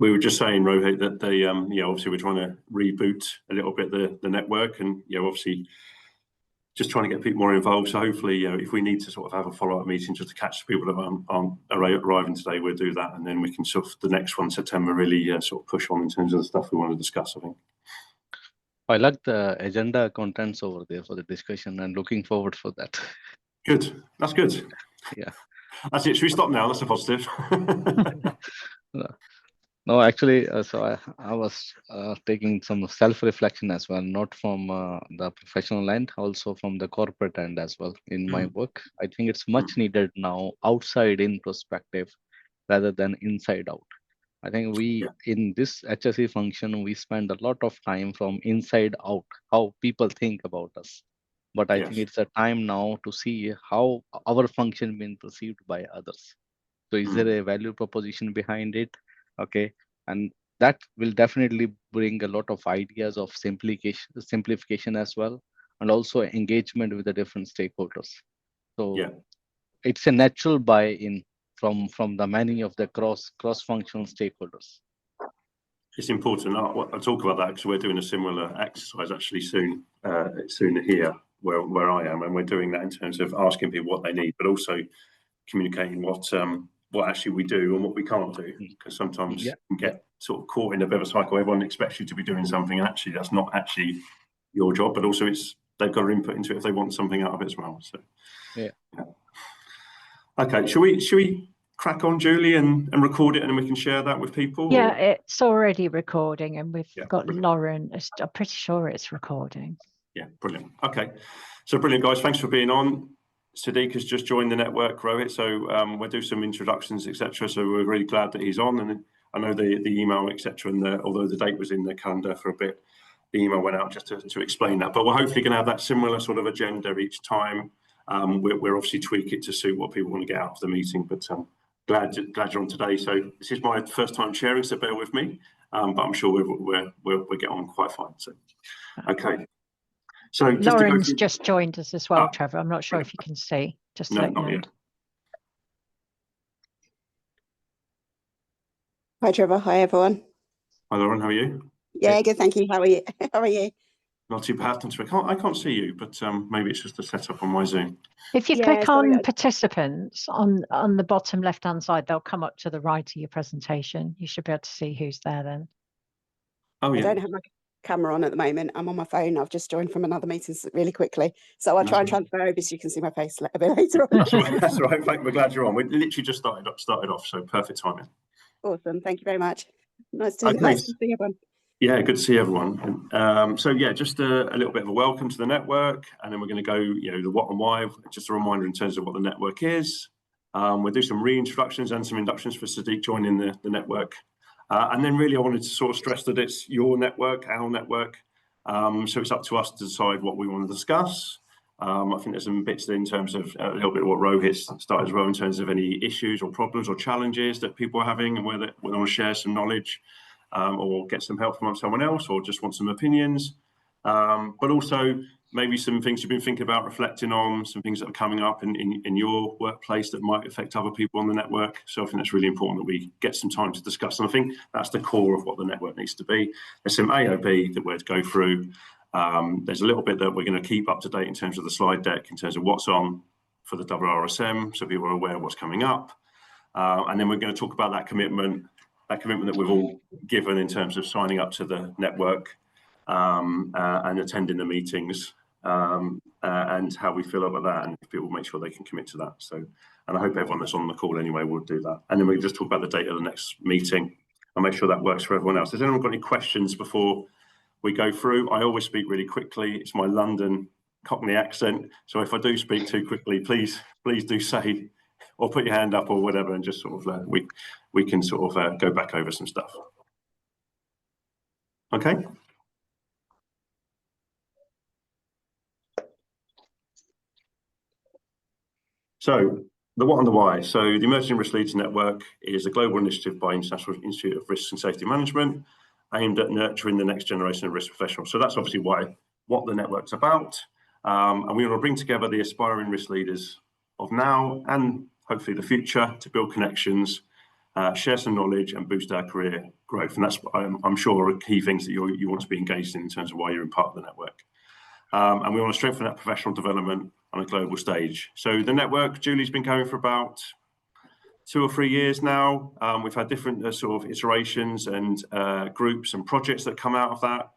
we were just saying, Rohit, that they, obviously we're trying to reboot a little bit the network, and obviously just trying to get people more involved. So hopefully, if we need to sort of have a follow-up meeting just to catch people that aren't arriving today, we'll do that, and then we can sort of the next one, September, really sort of push on in terms of the stuff we want to discuss, I think. I like the agenda contents over there for the discussion, and looking forward for that. Good. That's good. Yeah. That's it. Should we stop now? That's a positive. No, actually, so I was taking some self-reflection as well, not from the professional end, also from the corporate end as well in my work. I think it's much needed now, outside in perspective, rather than inside out. I think we, in this HSE function, we spend a lot of time from inside out, how people think about us. But I think it's a time now to see how our function been perceived by others. So is there a value proposition behind it? Okay. And that will definitely bring a lot of ideas of simplification as well, and also engagement with the different stakeholders. So it's a natural buy-in from the many of the cross-functional stakeholders. It's important. I'll talk about that because we're doing a similar exercise actually soon here where I am, and we're doing that in terms of asking people what they need, but also communicating what actually we do and what we can't do, because sometimes you can get sort of caught in a bit of a cycle. Everyone expects you to be doing something, and actually that's not actually your job, but also they've got to input into it if they want something out of it as well. So okay, should we crack on, Julie, and record it, and then we can share that with people? Yeah, it's already recording, and we've got Lauren. I'm pretty sure it's recording. Yeah, brilliant. Okay, so brilliant, guys. Thanks for being on. Sadiq has just joined the network, Rohit, so we'll do some introductions, etc. So we're really glad that he's on, and I know the email, etc. And although the date was in the calendar for a bit, the email went out just to explain that. But we're hopefully going to have that similar sort of agenda each time. We're obviously tweak it to suit what people want to get out of the meeting. But glad you're on today. So this is my first time sharing, so bear with me. But I'm sure we'll get on quite fine. So okay. So Lauren's just joined us as well, Trevor. I'm not sure if you can see. Just to let you know. Yet. Hi, Trevor. Hi, everyone. Hi, Lauren. How are you? Yeah, good. Thank you. How are you? How are you? Not too bad. I can't see you, but maybe it's just the setup on my Zoom. If you click on participants on the bottom left-hand side, they'll come up to the right of your presentation. You should be able to see who's there then. Oh, yeah. I don't have my camera on at the moment. I'm on my phone. I've just joined from another meeting really quickly, so I'll try and transfer over so you can see my face a bit later on. That's all right. We're glad you're on. We literally just started off, so perfect timing. Awesome. Thank you very much. Nice to see everyone. Yeah, good to see everyone. So yeah, just a little bit of a welcome to the network, and then we're going to go, the what and why. Just a reminder in terms of what the network is. We'll do some reintroductions and some inductions for Sadiq joining the network. And then really I wanted to sort of stress that it's your network, our network. So it's up to us to decide what we want to discuss. I think there's some bits in terms of a little bit of what Rohit started as well, in terms of any issues or problems or challenges that people are having, and whether we want to share some knowledge or get some help from someone else, or just want some opinions. But also maybe some things you've been thinking about, reflecting on, some things that are coming up in your workplace that might affect other people on the network. So I think that's really important that we get some time to discuss. And I think that's the core of what the network needs to be. There's some AOB that we're to go through. There's a little bit that we're going to keep up to date in terms of the slide deck, in terms of what's on for the WRSM, so people are aware of what's coming up. And then we're going to talk about that commitment that we've all given in terms of signing up to the network and attending the meetings. And how we feel about that, and if people make sure they can commit to that. So, and I hope everyone that's on the call anyway will do that. And then we just talk about the date of the next meeting and make sure that works for everyone else. Has anyone got any questions before we go through? I always speak really quickly. It's my London Cockney accent, so if I do speak too quickly, please do say, or put your hand up or whatever, and just sort of we can sort of go back over some stuff. Okay. So the what and the why. So the Emerging Risk Leaders Network is a global initiative by International Institute of Risk and Safety Management aimed at nurturing the next generation of risk professionals. So that's obviously what the network's about. And we want to bring together the aspiring risk leaders of now and hopefully the future to build connections share some knowledge and boost our career growth. And that's, I'm sure, are key things that you want to be engaged in terms of why you're in part of the network. And we want to strengthen that professional development on a global stage. So the network, Julie's been going for about 2 or 3 years now. We've had different sort of iterations and groups and projects that come out of that.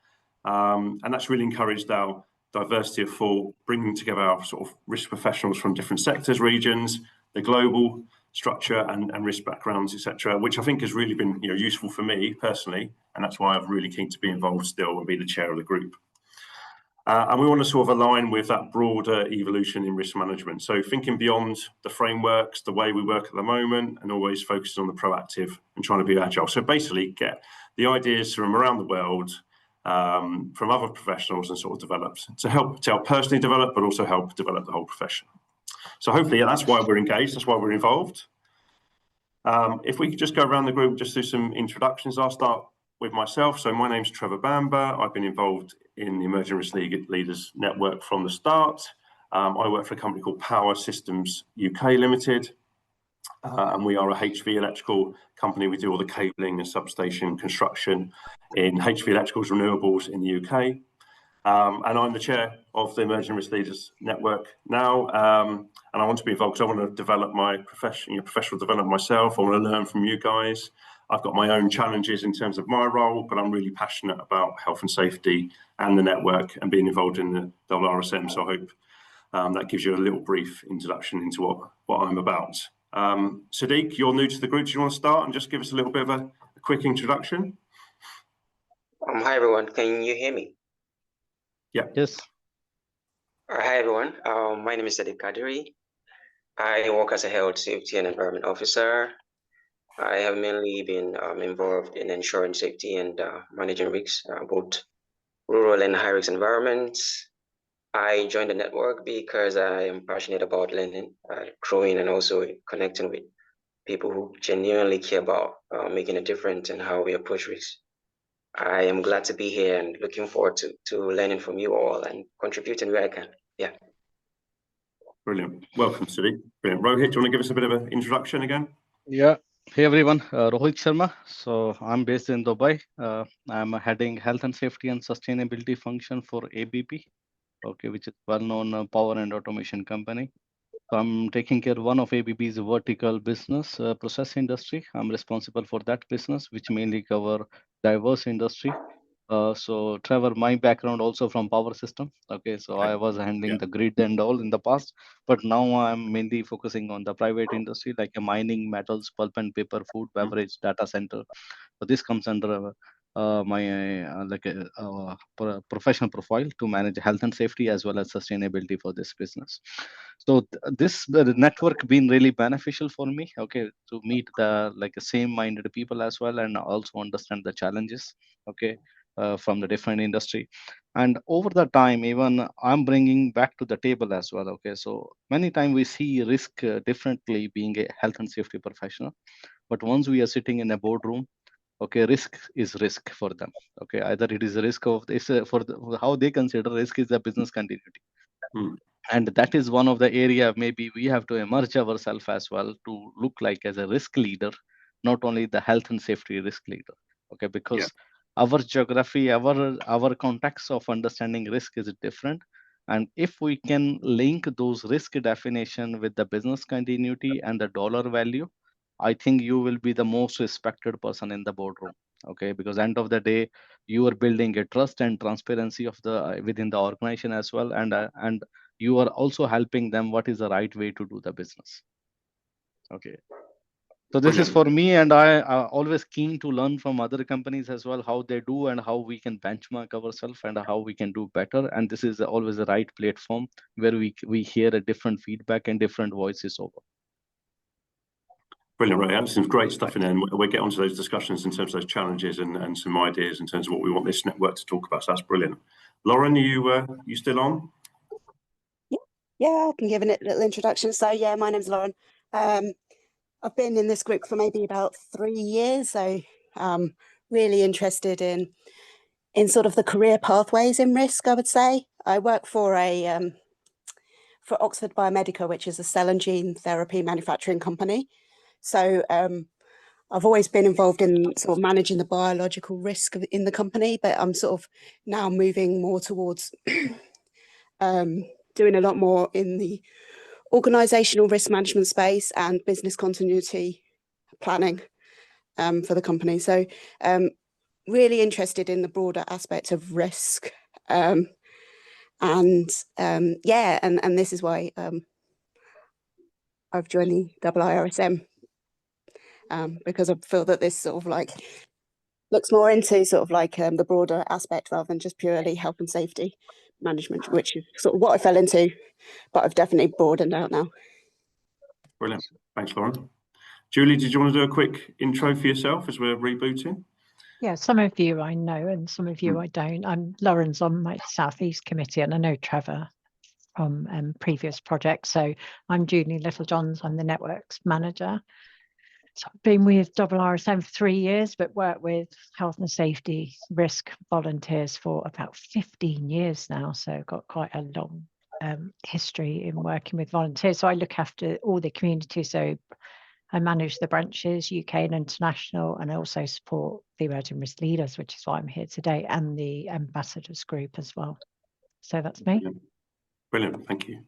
And that's really encouraged our diversity of thought, bringing together our sort of risk professionals from different sectors, regions, the global structure and risk backgrounds, etc., which I think has really been useful for me personally. And that's why I'm really keen to be involved still and be the chair of the group. And we want to sort of align with that broader evolution in risk management. So thinking beyond the frameworks, the way we work at the moment, and always focusing on the proactive and trying to be agile. So basically get the ideas from around the world, from other professionals, and sort of develop to help personally develop, but also help develop the whole profession. So hopefully that's why we're engaged, that's why we're involved. If we could just go around the group, just do some introductions. I'll start with myself. So my name's Trevor Bamber. I've been involved in the Emerging Risk Leaders Network from the start. I work for a company called Power Systems UK Limited, and we are a HV electrical company. We do all the cabling and substation construction in HV electricals, renewables in the UK. And I'm the chair of the Emerging Risk Leaders Network now, and I want to be involved because I want to develop my professional development myself. I want to learn from you guys. I've got my own challenges in terms of my role, but I'm really passionate about health and safety and the network and being involved in the RSM. So I hope that gives you a little brief introduction into what I'm about. Sadiq, you're new to the group. Do you want to start and just give us a little bit of a quick introduction? Hi, everyone. Can you hear me? Yeah. Yes. Hi, everyone. My name is Sadiq Kadiri. I work as a health, safety, and environment officer. I have mainly been involved in ensuring safety and managing risks, both rural and high-risk environments. I joined the network because I am passionate about learning, growing, and also connecting with people who genuinely care about making a difference in how we approach risks. I am glad to be here and looking forward to learning from you all and contributing where I can. Yeah. Brilliant. Welcome, Sadiq. Brilliant. Rohit, do you want to give us a bit of an introduction again? Yeah. Hey everyone, Rohit Sharma. So I'm based in Dubai. I'm heading health and safety and sustainability function for ABP, okay, which is well-known power and automation company. So I'm taking care of one of ABB's vertical business, process industry. I'm responsible for that business, which mainly cover diverse industry. So Trevor, my background also from power system. Okay, so I was handling the grid and all in the past, but now I'm mainly focusing on the private industry like mining, metals, pulp and paper, food, beverage, data center. So this comes under my professional profile to manage health and safety as well as sustainability for this business. So the network been really beneficial for me. Okay, to meet the same-minded people as well and also understand the challenges. Okay. From the different industry, and over the time even I'm bringing back to the table as well. Okay, so many times we see risk differently being a health and safety professional, but once we are sitting in a boardroom, okay, risk is risk for them. Okay, either it is a risk of this for how they consider risk is the business continuity. And that is one of the area maybe we have to emerge ourselves as well to look like as a risk leader, not only the health and safety risk leader. Okay, because our geography, our context of understanding risk is different. And if we can link those risk definition with the business continuity and the dollar value, I think you will be the most respected person in the boardroom. Okay, because end of the day, you are building a trust and transparency of the within the organization as well, and you are also helping them what is the right way to do the business. Okay. So this is for me, and I are always keen to learn from other companies as well, how they do and how we can benchmark ourselves and how we can do better. And this is always the right platform where we hear a different feedback and different voices over. Brilliant, Ray. That's some great stuff in there. And we'll get onto those discussions in terms of those challenges and some ideas in terms of what we want this network to talk about. So that's brilliant. Lauren, are you still on? Yeah, I can give a little introduction. So yeah, my name's Lauren. I've been in this group for maybe about 3 years, so really interested in sort of the career pathways in risk, I would say. I work for for Oxford Biomedica, which is a cell and gene therapy manufacturing company. So I've always been involved in sort of managing the biological risk in the company, but I'm sort of now moving more towards doing a lot more in the organizational risk management space and business continuity planning for the company. So really interested in the broader aspect of risk. And this is why I've joined the IIRSM, because I feel that this sort of like looks more into sort of like the broader aspect rather than just purely health and safety management, which is sort of what I fell into, but I've definitely broadened out now. Brilliant. Thanks, Lauren. Julie, did you want to do a quick intro for yourself as we're rebooting? Yeah, some of you I know and some of you I don't. I'm Lauren's on my Southeast Committee, and I know Trevor from previous projects. So I'm Julie Littlejohns, I'm the Networks Manager. So I've been with IIRSM for 3 years, but worked with health and safety risk volunteers for about 15 years now. So I've got quite a long history in working with volunteers. So I look after all the community. So I manage the branches, UK and international, and I also support the emerging risk leaders, which is why I'm here today, and the ambassadors group as well. So that's me. Brilliant, thank you.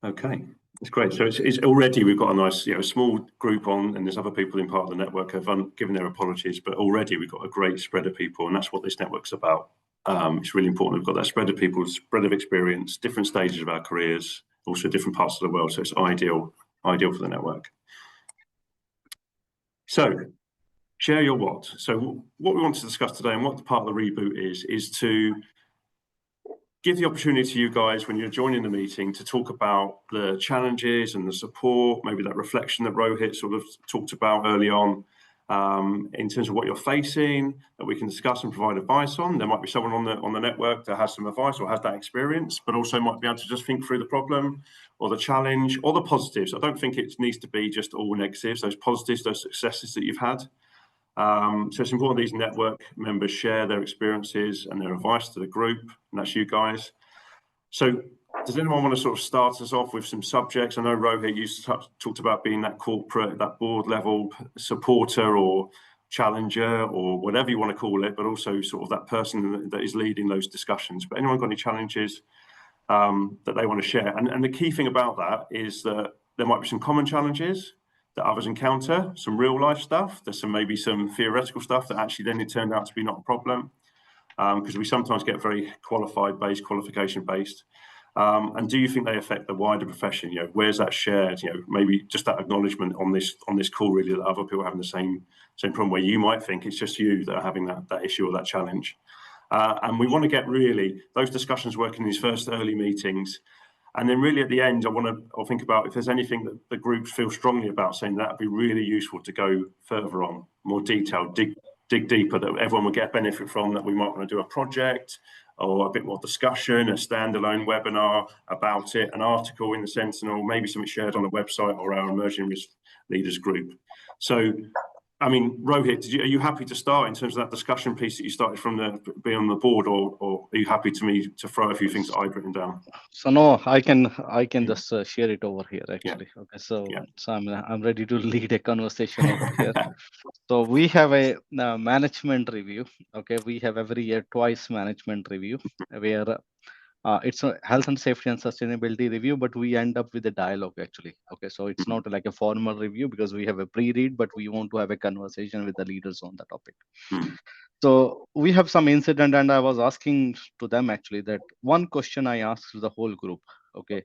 Okay, it's great. So it's already we've got a nice, small group on, and there's other people in part of the network have given their apologies, but already we've got a great spread of people, and that's what this network's about. It's really important we've got that spread of people, spread of experience, different stages of our careers, also different parts of the world. So it's ideal for the network. So share your what. So what we want to discuss today and what the part of the reboot is to give the opportunity to you guys when you're joining the meeting to talk about the challenges and the support, maybe that reflection that Rohit sort of talked about early on, in terms of what you're facing, that we can discuss and provide advice on. There might be someone on the network that has some advice or has that experience, but also might be able to just think through the problem or the challenge or the positives. I don't think it needs to be just all negatives, those positives, those successes that you've had. So it's important these network members share their experiences and their advice to the group, and that's you guys. So does anyone want to sort of start us off with some subjects? I know Rohit used to talked about being that corporate, that board level supporter or challenger or whatever you want to call it, but also sort of that person that is leading those discussions. But anyone got any challenges that they want to share? And the key thing about that is that there might be some common challenges that others encounter, some real life stuff. There's maybe some theoretical stuff that actually then it turned out to be not a problem, because we sometimes get very qualification based. And do you think they affect the wider profession? Where's that shared? Maybe just that acknowledgement on this call, really, that other people are having the same problem where you might think it's just you that are having that issue or that challenge. And we want to get really those discussions working in these first early meetings. And then really at the end, I'll think about if there's anything that the groups feel strongly about, saying that would be really useful to go further on, more detailed, dig deeper, that everyone will get benefit from, that we might want to do a project or a bit more discussion, a standalone webinar about it, an article in the Sentinel, maybe something shared on the website or our Emerging Risk Leaders group. So, I mean, Rohit, are you happy to start in terms of that discussion piece that you started from being on the board, or are you happy to throw a few things that I've written down? So no, I can just share it over here actually. Yeah. Okay, so I'm ready to lead a conversation over here. So we have a management review. Okay, we have every year twice management review where it's a health and safety and sustainability review, but we end up with a dialogue actually. Okay, so it's not like a formal review because we have a pre-read, but we want to have a conversation with the leaders on the topic. So we have some incident, and I was asking to them actually that one question I asked to the whole group, okay,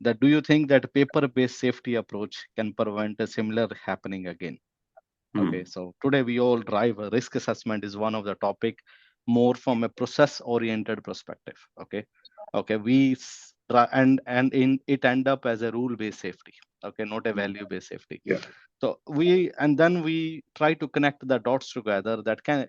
that do you think that paper-based safety approach can prevent a similar happening again? Okay, so today we all drive a risk assessment is one of the topic more from a process-oriented perspective. Okay, we and in it end up as a rule-based safety. Okay, not a value-based safety. Yeah. So we try to connect the dots together. That can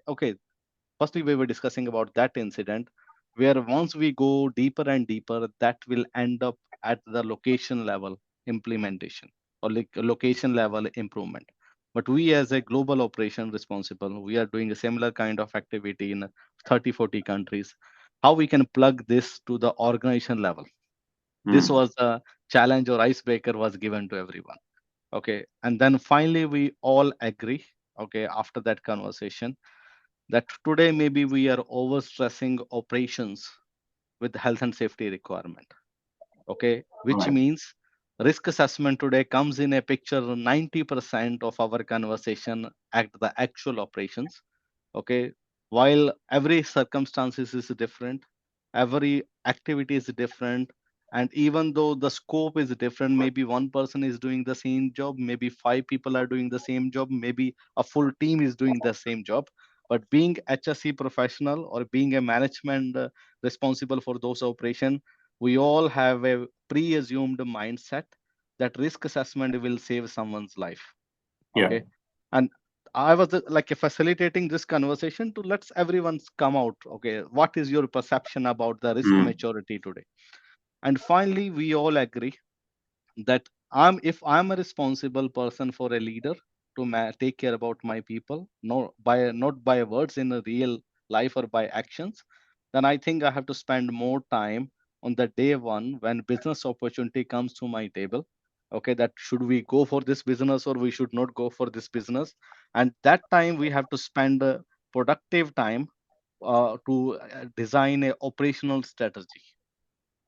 firstly we were discussing about that incident where once we go deeper and deeper, that will end up at the location level implementation or like location level improvement. But we as a global operation responsible, we are doing a similar kind of activity in 30-40 countries. How we can plug this to the organization level? This was a challenge or icebreaker was given to everyone. Okay. And then finally, we all agree, okay, after that conversation, that today maybe we are overstressing operations with health and safety requirement. Okay. Which Right. means risk assessment today comes in a picture 90% of our conversation at the actual operations. Okay. While every circumstances is different, every activity is different, and even though the scope is different, maybe one person is doing the same job, maybe 5 people are doing the same job, maybe a full team is doing the same job, but being HSE professional or being a management responsible for those operation, we all have a pre-assumed mindset that risk assessment will save someone's life. Yeah. Okay. And I was like facilitating this conversation to let everyone come out. Okay, what is your perception about the risk maturity today? And finally, we all agree that if I'm a responsible person for a leader to take care about my people, not by words in a real life or by actions, then I think I have to spend more time on the day one when business opportunity comes to my table. Okay, that should we go for this business or we should not go for this business, and that time we have to spend productive time to design a operational strategy.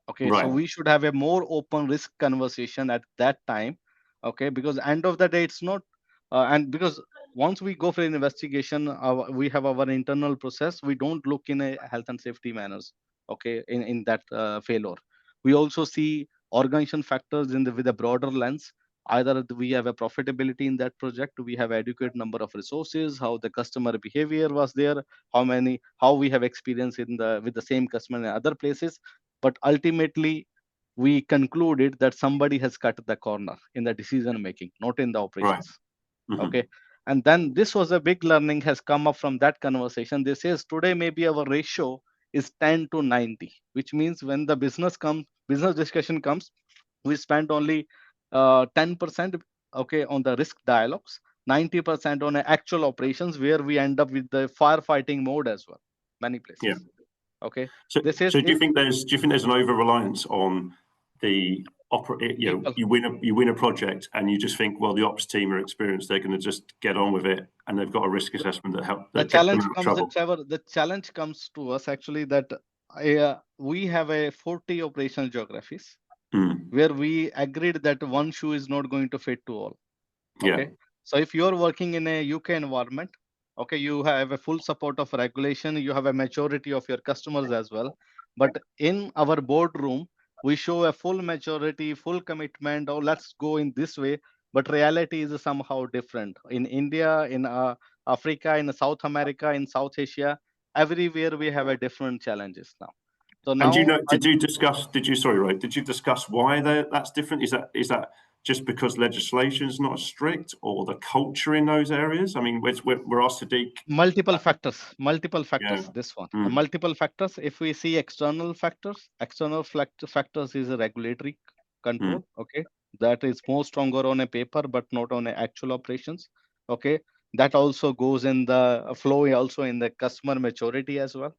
Okay, so Right. we should have a more open risk conversation at that time. Okay, because end of the day, it's not, and because once we go for an investigation, we have our internal process. We don't look in a health and safety manners. Okay, in that failure, we also see organization factors with a broader lens. Either we have a profitability in that project, we have adequate number of resources, how the customer behavior was there, how we have experience with the same customer in other places, but ultimately we concluded that somebody has cut the corner in the decision making, not in the Right. operations. Mhm. Okay. And then this was a big learning has come up from that conversation. This says today maybe our ratio is 10 to 90, which means when the business discussion comes, we spend only 10%, okay, on the risk dialogues, 90% on actual operations, where we end up with the firefighting mode as well, many places. Yeah. Okay. So, This is so do you think there's an over reliance on the people. you win a project and you just think, well, the ops team are experienced, they're going to just get on with it, and they've got a risk assessment The that gets them challenge out of comes, trouble. Trevor. The challenge comes to us actually that we have a 40 operational geographies Mm. where we agreed that one shoe is not going to fit to all. Yeah. Okay. So if you're working in a UK environment, okay, you have a full support of regulation, you have a maturity of your customers as well. But in our boardroom, we show a full maturity, full commitment, or let's go in this way. But reality is somehow different. In India, in Africa, in South America, in South Asia, everywhere we have a different challenges now. So And do you now, know? Sorry, Ray. Did you discuss why that's different? Is that just because legislation is not as strict, or the culture in those areas? I mean, we're asked Sadiq. multiple factors. Yeah. This one, Mm. multiple factors. If we see external factors, factors is a regulatory control. Okay, that is more stronger on a paper, but not on a actual operations. Okay, that also goes in the flow, also in the customer maturity as well.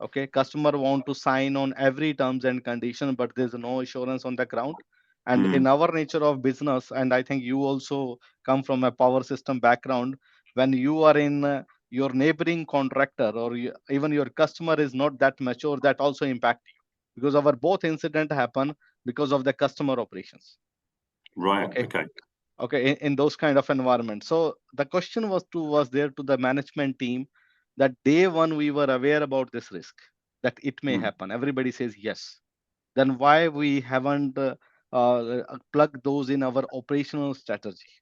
Okay, customer want to sign on every terms and condition, but there's no assurance on the ground. And in our nature of business, and I think you also come from a power system background, when you are in your neighboring contractor or even your customer is not that mature, that also impact you, because our both incident happen because of the customer operations. Right. Okay. Okay. Okay, in those kind of environment. So the question was there to the management team that day one we were aware about this risk, that it may happen. Everybody says yes. Then why we haven't plugged those in our operational strategy?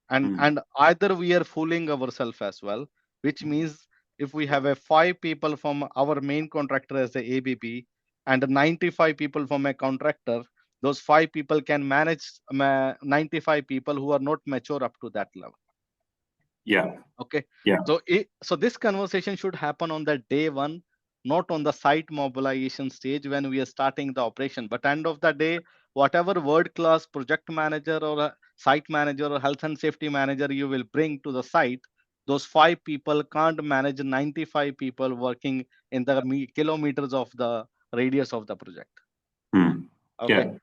And either we are fooling ourselves as well, which means if we have a 5 people from our main contractor as the ABB and 95 people from a contractor, those 5 people can manage 95 people who are not mature up to that level. Yeah. Okay. Yeah. So this conversation should happen on the day one, not on the site mobilization stage when we are starting the operation. But end of the day, whatever world-class project manager or a site manager or health and safety manager you will bring to the site, those 5 people can't manage 95 people working in the kilometers of the radius of the project. Mm. Okay. Yeah.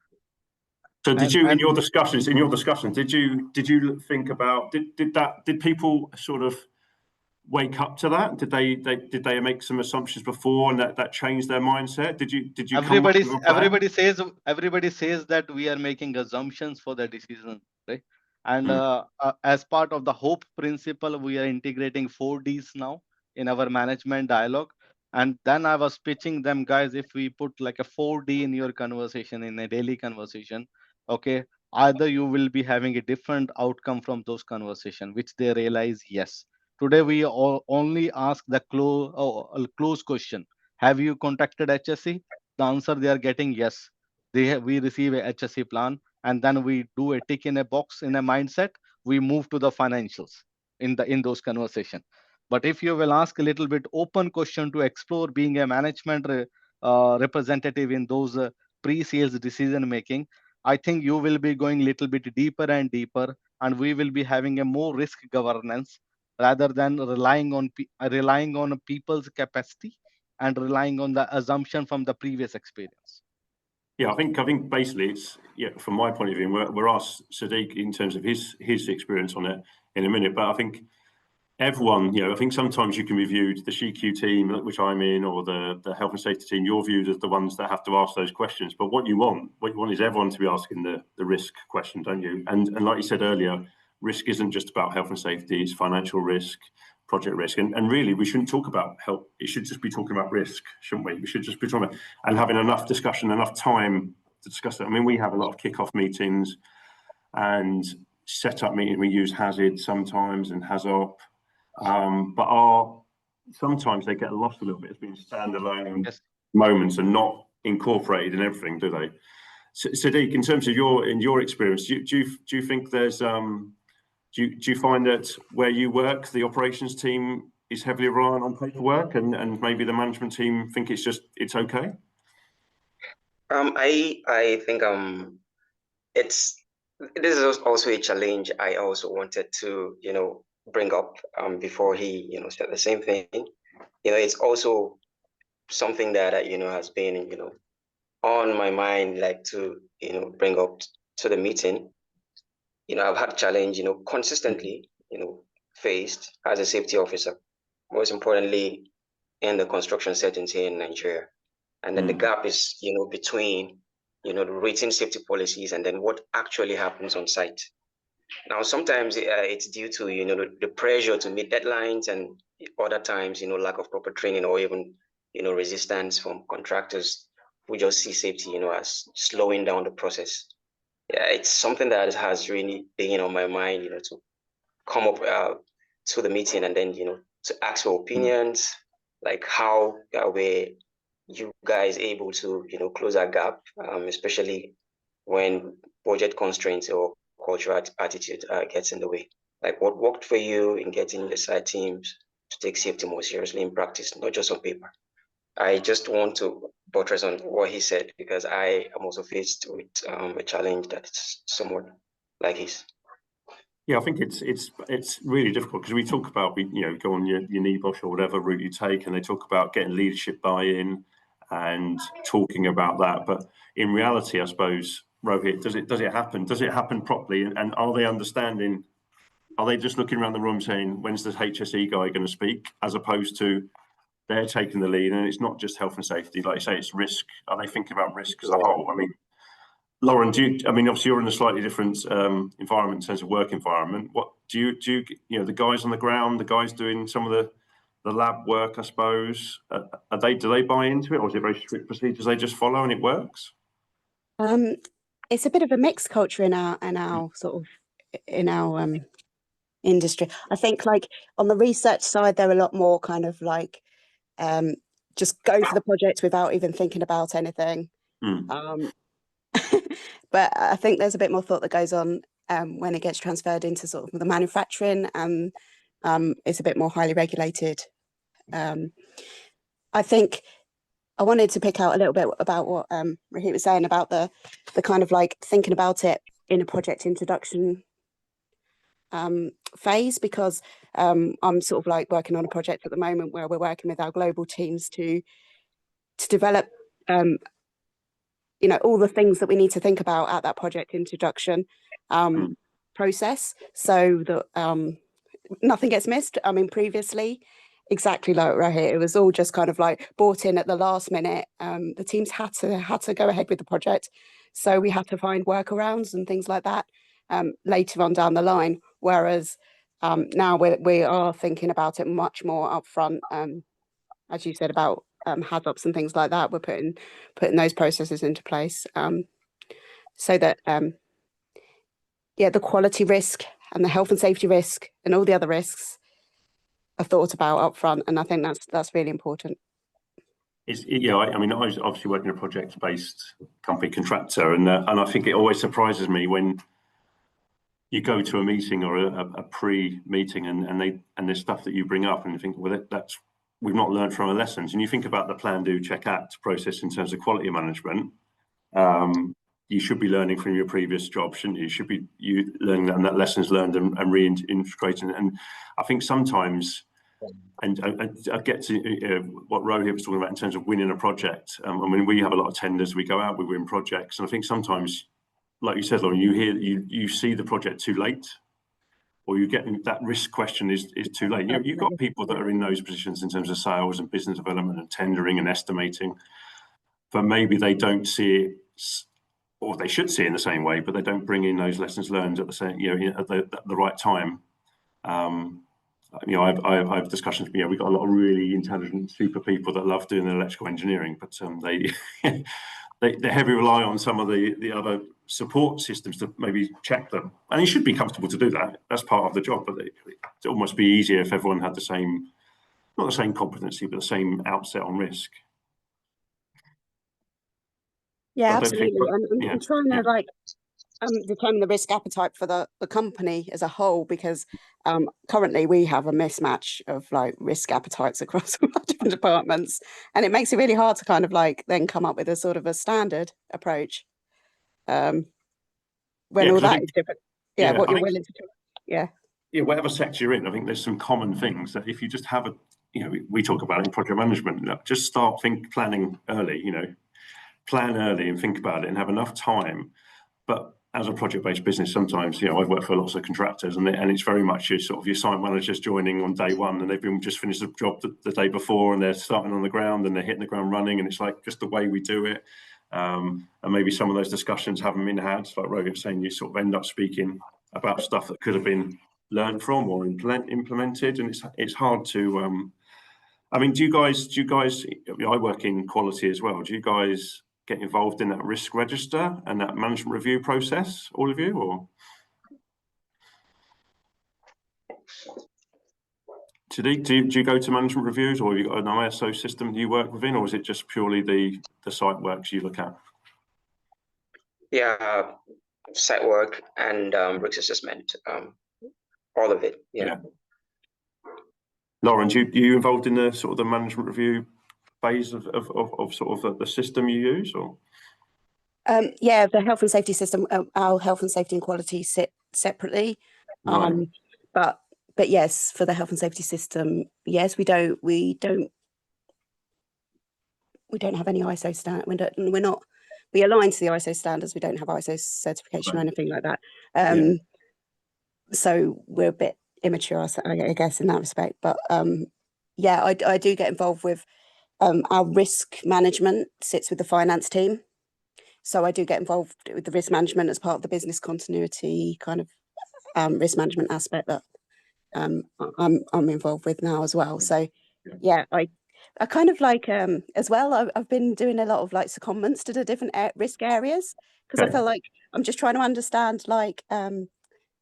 So did And- you, in and- your discussions, did you think about, did people sort of wake up to that? Did they make some assumptions before and that changed their mindset? Did you come up with a plan? everybody says that we are making assumptions for the decision, right? And Mm. as part of the hope principle, we are integrating 4Ds now in our management dialogue. And then I was pitching them, guys, if we put like a 4D in your conversation, in a daily conversation, okay, either you will be having a different outcome from those conversations, which they realize, yes. Today, we only ask the close question. Have you contacted HSE? The answer they are getting, yes. We receive a HSE plan, and then we do a tick in a box in a mindset. We move to the financials in those conversations. But if you will ask a little bit open question to explore being a management representative in those pre-sales decision making, I think you will be going a little bit deeper and deeper, and we will be having a more risk governance rather than relying on people's capacity and relying on the assumption from the previous experience. Yeah, I think basically it's, yeah, from my point of view, we're asked Sadiq in terms of his experience on it in a minute, but I think everyone, I think sometimes you can be viewed, the CQ team, which I'm in, or the health and safety team, you're viewed as the ones that have to ask those questions. But what you want is everyone to be asking the risk question, don't you? And like you said earlier, risk isn't just about health and safety, it's financial risk, project risk. And really, we shouldn't talk about health. It should just be talking about risk, shouldn't we? We should just be talking about, and having enough discussion, enough time to discuss it. I mean, we have a lot of kickoff meetings and setup meetings. We use Hazard sometimes and HazOp. But sometimes they get lost a little bit as being standalone moments and not incorporated in everything, do they? Sadiq, in terms of your experience, do you think there's do you find that where you work, the operations team is heavily reliant on paperwork, and maybe the management team think it's okay? I think this is also a challenge I also wanted to bring up before he said the same thing. It's also something that has been on my mind, like to bring up to the meeting. I've had challenge consistently faced as a safety officer, most importantly in the construction settings here in Nigeria. And then the gap is between the written safety policies and then what actually happens on site. Now, sometimes it's due to the pressure to meet deadlines, and other times lack of proper training, or even resistance from contractors who just see safety as slowing down the process. Yeah, it's something that has really been on my mind, to come up to the meeting and then to ask for opinions, like how were you guys able to close that gap, especially when budget constraints or cultural attitude gets in the way. Like, what worked for you in getting the site teams to take safety more seriously in practice, not just on paper? I just want to buttress on what he said, because I am also faced with a challenge that's somewhat like his. Yeah, I think it's really difficult, because we talk about, go on your NEBOSH or whatever route you take, and they talk about getting leadership buy-in and talking about that. But in reality, I suppose, Rohit, does it happen? Does it happen properly? And are they understanding? Are they just looking around the room saying, when's the HSE guy going to speak, as opposed to they're taking the lead? And it's not just health and safety, like you say, it's risk. Are they thinking about risk as a whole? I mean, Lauren, obviously you're in a slightly different environment in terms of work environment. What do you the guys on the ground, the guys doing some of the lab work, I suppose, do they buy into it, or is it very strict procedures they just follow and it works? It's a bit of a mixed culture in our industry. I think, like, on the research side, they're a lot more kind of like just go for the project without even thinking about anything. But I think there's a bit more thought that goes on when it gets transferred into sort of the manufacturing, and it's a bit more highly regulated. I think I wanted to pick out a little bit about what Rohit was saying about the kind of like thinking about it in a project introduction phase, because I'm sort of like working on a project at the moment where we're working with our global teams to develop you know, all the things that we need to think about at that project introduction process, so that nothing gets missed. I mean, previously, exactly like Rohit, it was all just kind of like brought in at the last minute. The teams had to go ahead with the project, so we had to find workarounds and things like that later on down the line. Whereas now we are thinking about it much more upfront, as you said about HAZOPs and things like that. We're putting those processes into place so that the quality risk and the health and safety risk and all the other risks are thought about upfront, and I think that's really important. I mean, I was obviously working in a project-based company contractor, and I think it always surprises me when you go to a meeting or a pre-meeting and there's stuff that you bring up and you think, well, we've not learned from our lessons. And you think about the plan, do, check, act process in terms of quality management. You should be learning from your previous job, shouldn't you? You should be learning that lessons learned and reintegrating. And I think sometimes, and I get to what Rohit was talking about in terms of winning a project. I mean, we have a lot of tenders, we go out, we win projects. And I think sometimes, like you said, Lauren, you see the project too late, or you get that risk question is too late. You've got people that are in those positions in terms of sales and business development and tendering and estimating, but maybe they don't see it, or they should see it in the same way, but they don't bring in those lessons learned at the same, at the right time. I have discussions. We've got a lot of really intelligent, super people that love doing electrical engineering, but they heavily rely on some of the other support systems to maybe check them. And you should be comfortable to do that. That's part of the job, but it'd almost be easier if everyone had the same, not the same competency, but the same outset on risk. Yeah, absolutely. And trying to determine the risk appetite for the company as a whole, because currently we have a mismatch of risk appetites across all our different departments, and it makes it really hard to kind of then come up with a sort of a standard approach when all that is different. What you're willing to do. Whatever sector you're in, I think there's some common things that if you just have we talk about in project management, just start planning early, plan early and think about it and have enough time. But as a project-based business, sometimes, I've worked for lots of contractors, and it's very much your site managers joining on day one, and they've been just finished the job the day before, and they're starting on the ground and they're hitting the ground running, and it's like just the way we do it. And maybe some of those discussions haven't been had. Like Rohit was saying, you sort of end up speaking about stuff that could have been learned from or implemented, and it's hard to. I mean, do you guys? I work in quality as well. Do you guys get involved in that risk register and that management review process, all of you, or do you go to management reviews, or have you got an ISO system you work within, or is it just purely the site works you look at? Yeah, site work and risk assessment, all of it. Yeah. Lauren, are you involved in the sort of the management review phase of sort of the system you use, or? The health and safety system, our health and safety and quality sit separately. Right. But yes, for the health and safety system, yes, we don't have any ISO standard. We align to the ISO standards. We don't have ISO certification or anything like that. So we're a bit immature, I guess, in that respect. But I do get involved with our risk management sits with the finance team. So I do get involved with the risk management as part of the business continuity kind of risk management aspect that I'm involved with now as well. So I kind of as well, I've been doing a lot of secondments to the different risk areas, because I feel like I'm just trying to understand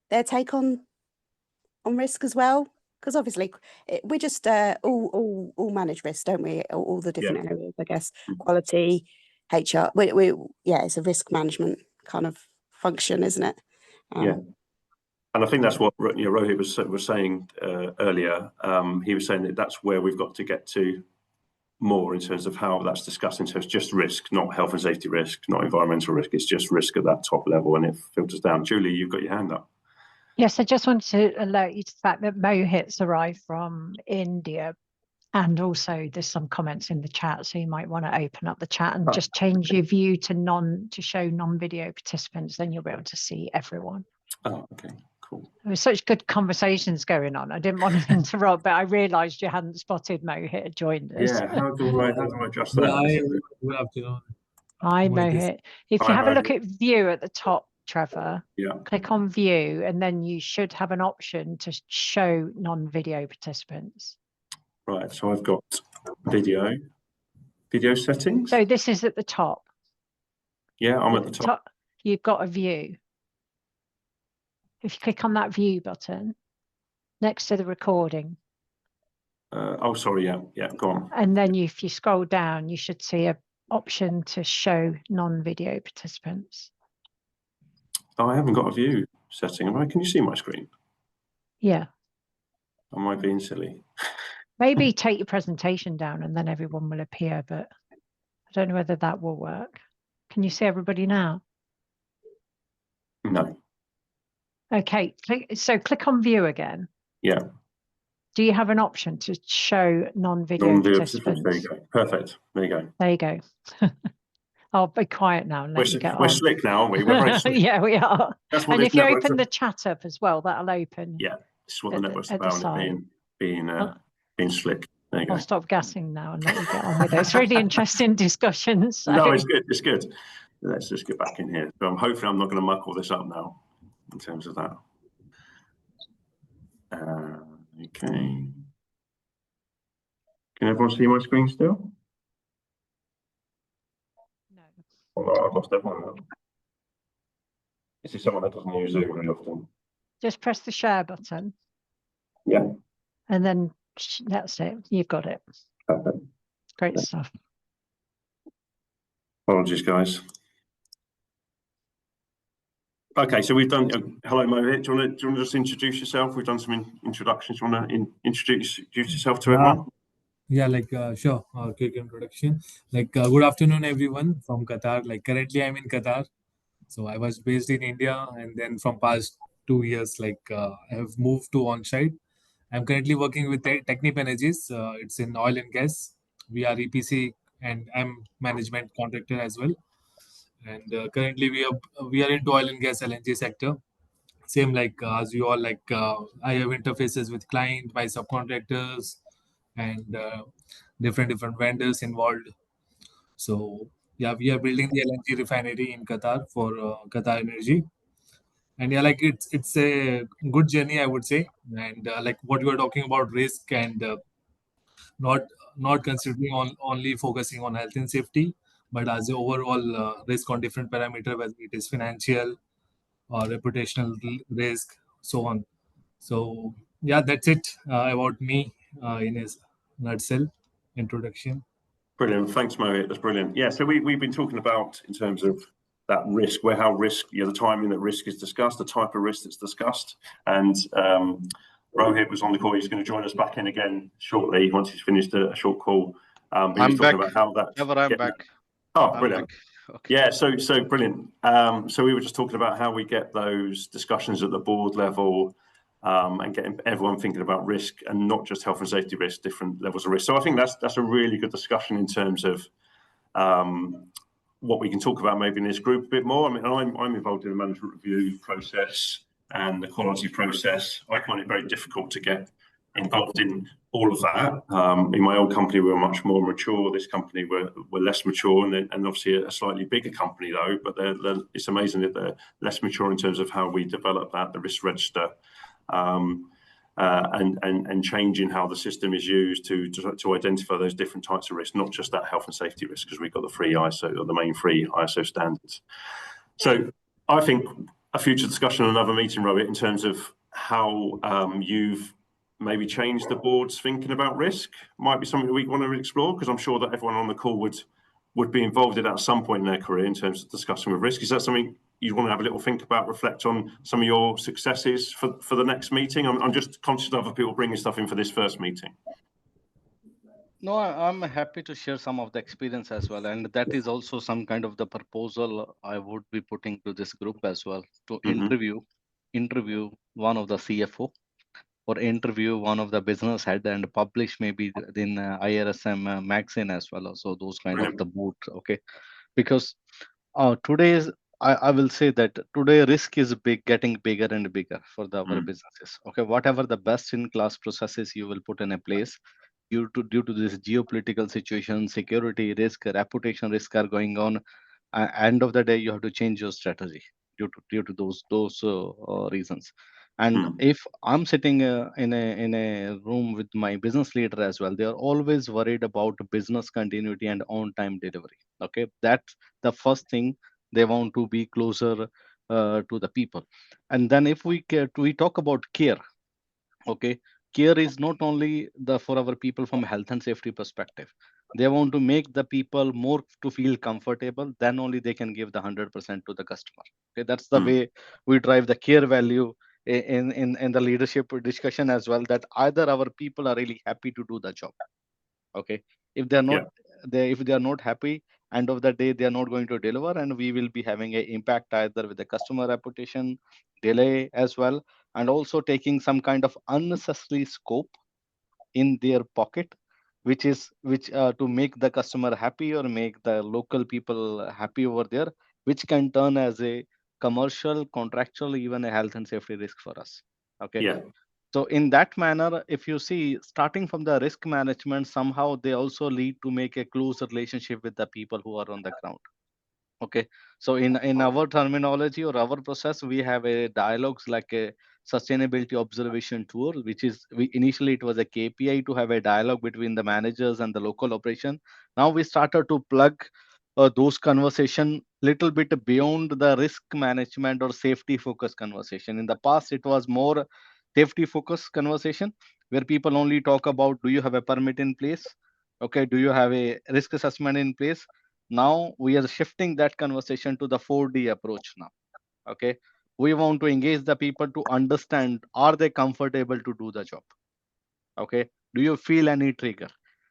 their take on risk as well. Because obviously we just all manage risk, don't we? All the different areas, I guess. Quality, HR. It's a risk management kind of function, isn't it? And I think that's what Rohit was saying earlier. He was saying that's where we've got to get to more in terms of how that's discussed in terms of just risk, not health and safety risk, not environmental risk. It's just risk at that top level, and it filters down. Julie, you've got your hand up. Yes, I just wanted to alert you to the fact that Mohit's arrived from India, And also there's some comments in the chat, so you might want to open up the chat and Oh, just change your view to show non-video participants, then you'll be able to see everyone. Oh, okay, cool. There were such good conversations going on. I didn't want to interrupt, but I realised you hadn't spotted Mohit had joined us. Yeah, how do I adjust Yeah, that? good afternoon. Hi, Mohit is- Mohit. If Hi, you have a look Mohit. at view at the top, Trevor, Yeah, click on view, and then you should have an option to show non-video participants. right. So I've got video settings. So this is at the top. Yeah, I'm at the top. You've got a view. If you click on that view button next to the recording, Oh, sorry. Yeah, go on. and then if you scroll down, you should see a option to show non-video participants. Oh, I haven't got a view setting. Am I? Can you see my screen? Yeah. Am I being silly? Maybe take your presentation down and then everyone will appear, but I don't know whether that will work. Can you see everybody now? No. Okay, so click on view again. Yeah. Do you have an option to show non-video Non-video participants? There you go. Perfect. There you go. There you go. I'll be quiet now and let you get We're on. slick now, aren't we? We're very slick. Yeah, we are. That's what And this if you network's open a- the chat up as well, that'll open. Yeah, this is what the at the- network's at the about, side. being slick. There you go. I'll stop gassing now and let you get on with it. It's really interesting discussions. So. No, it's good. It's good. Let's just get back in here. So hopefully I'm not going to muck all this up now in terms of that. Okay. Can everyone see my screen still? No. Oh, no, I've lost everyone now. This is someone that doesn't use Zoom very often. Just press the share button Yeah. and then that's it. You've got it. Perfect. Great stuff. Apologies, guys. Okay, so we've done. Hello, Mohit. Do you want to just introduce yourself? We've done some introductions. Do you want to introduce yourself to everyone? Yeah, sure. Quick introduction. Good afternoon, everyone from Qatar. Currently, I'm in Qatar. So I was based in India, and then from past 2 years, I have moved to on-site. I'm currently working with Technip Energies. It's in oil and gas. We are EPC and I'm management contractor as well. And currently we are into oil and gas LNG sector. Same as you all, I have interfaces with client, my subcontractors, and different vendors involved. So yeah, we are building the LNG refinery in Qatar for Qatar Energy. And yeah, it's a good journey, I would say. And what you are talking about risk and not considering only focusing on health and safety, but as a overall risk on different parameter, whether it is financial or reputational risk, so on. So yeah, that's it about me in a nutshell introduction. Brilliant. Thanks, Mohit. That's brilliant. Yeah, so we've been talking about in terms of that risk, how risk, the timing that risk is discussed, the type of risk that's discussed. And Rohit was on the call. He's going to join us back in again shortly once he's finished a short call. I'm back. About how that. Trevor, I'm back. Oh, I'm brilliant. back. Okay. Yeah, so brilliant. So we were just talking about how we get those discussions at the board level and getting everyone thinking about risk and not just health and safety risk, different levels of risk. So I think that's a really good discussion in terms of what we can talk about maybe in this group a bit more. I mean, I'm involved in the management review process and the quality process. I find it very difficult to get involved in all of that. In my old company, we were much more mature. This company were less mature, and obviously a slightly bigger company though. But it's amazing that they're less mature in terms of how we develop that, the risk register, and changing how the system is used to identify those different types of risks, not just that health and safety risk, because we've got the three ISO, or the main three ISO standards. So I think a future discussion, another meeting, Rohit, in terms of how you've maybe changed the board's thinking about risk might be something that we want to explore, because I'm sure that everyone on the call would be involved in that at some point in their career in terms of discussing with risk. Is that something you want to have a little think about, reflect on some of your successes for the next meeting? I'm just conscious of other people bringing stuff in for this first meeting. No, I'm happy to share some of the experience as well. And that is also some kind of the proposal I would be putting to this group as well, to interview one of the CFO or interview one of the business head and publish maybe in IRSM magazine as well. Also those kind of the boot. Okay, because today's I will say that today risk is getting bigger and bigger for our businesses. Okay, whatever the best in class processes you will put in a place, due to this geopolitical situation, security risk, reputation risk are going on. End of the day, you have to change your strategy due to those reasons. And if I'm sitting in a room with my business leader as well, they are always worried about business continuity and on time delivery. Okay, that's the first thing. They want to be closer to the people. And then if we talk about care, okay, care is not only the for our people from health and safety perspective. They want to make the people more to feel comfortable, then only they can give the 100% to the customer. Okay, that's the way we drive the care value in the leadership discussion as well, that either our people are really happy to do the job. Okay, if they're not, if they are not happy, end of the day they are not going to deliver, and we will be having an impact either with the customer reputation, delay as well, and also taking some kind of unnecessary scope in their pocket, which to make the customer happy or make the local people happy over there, which can turn as a commercial, contractual, even a health and safety risk for us. Okay, so in that manner, if you see, starting from the risk management, somehow they also lead to make a close relationship with the people who are on the ground. Okay, so in our terminology or our process, we have a dialogues like a sustainability observation tour, which is initially it was a KPI to have a dialogue between the managers and the local operation. Now we started to plug those conversation little bit beyond the risk management or safety focused conversation. In the past, it was more safety focused conversation where people only talk about, do you have a permit in place? Okay, do you have a risk assessment in place? Now we are shifting that conversation to the 4D approach now. Okay, we want to engage the people to understand, are they comfortable to do the job? Okay, do you feel any trigger?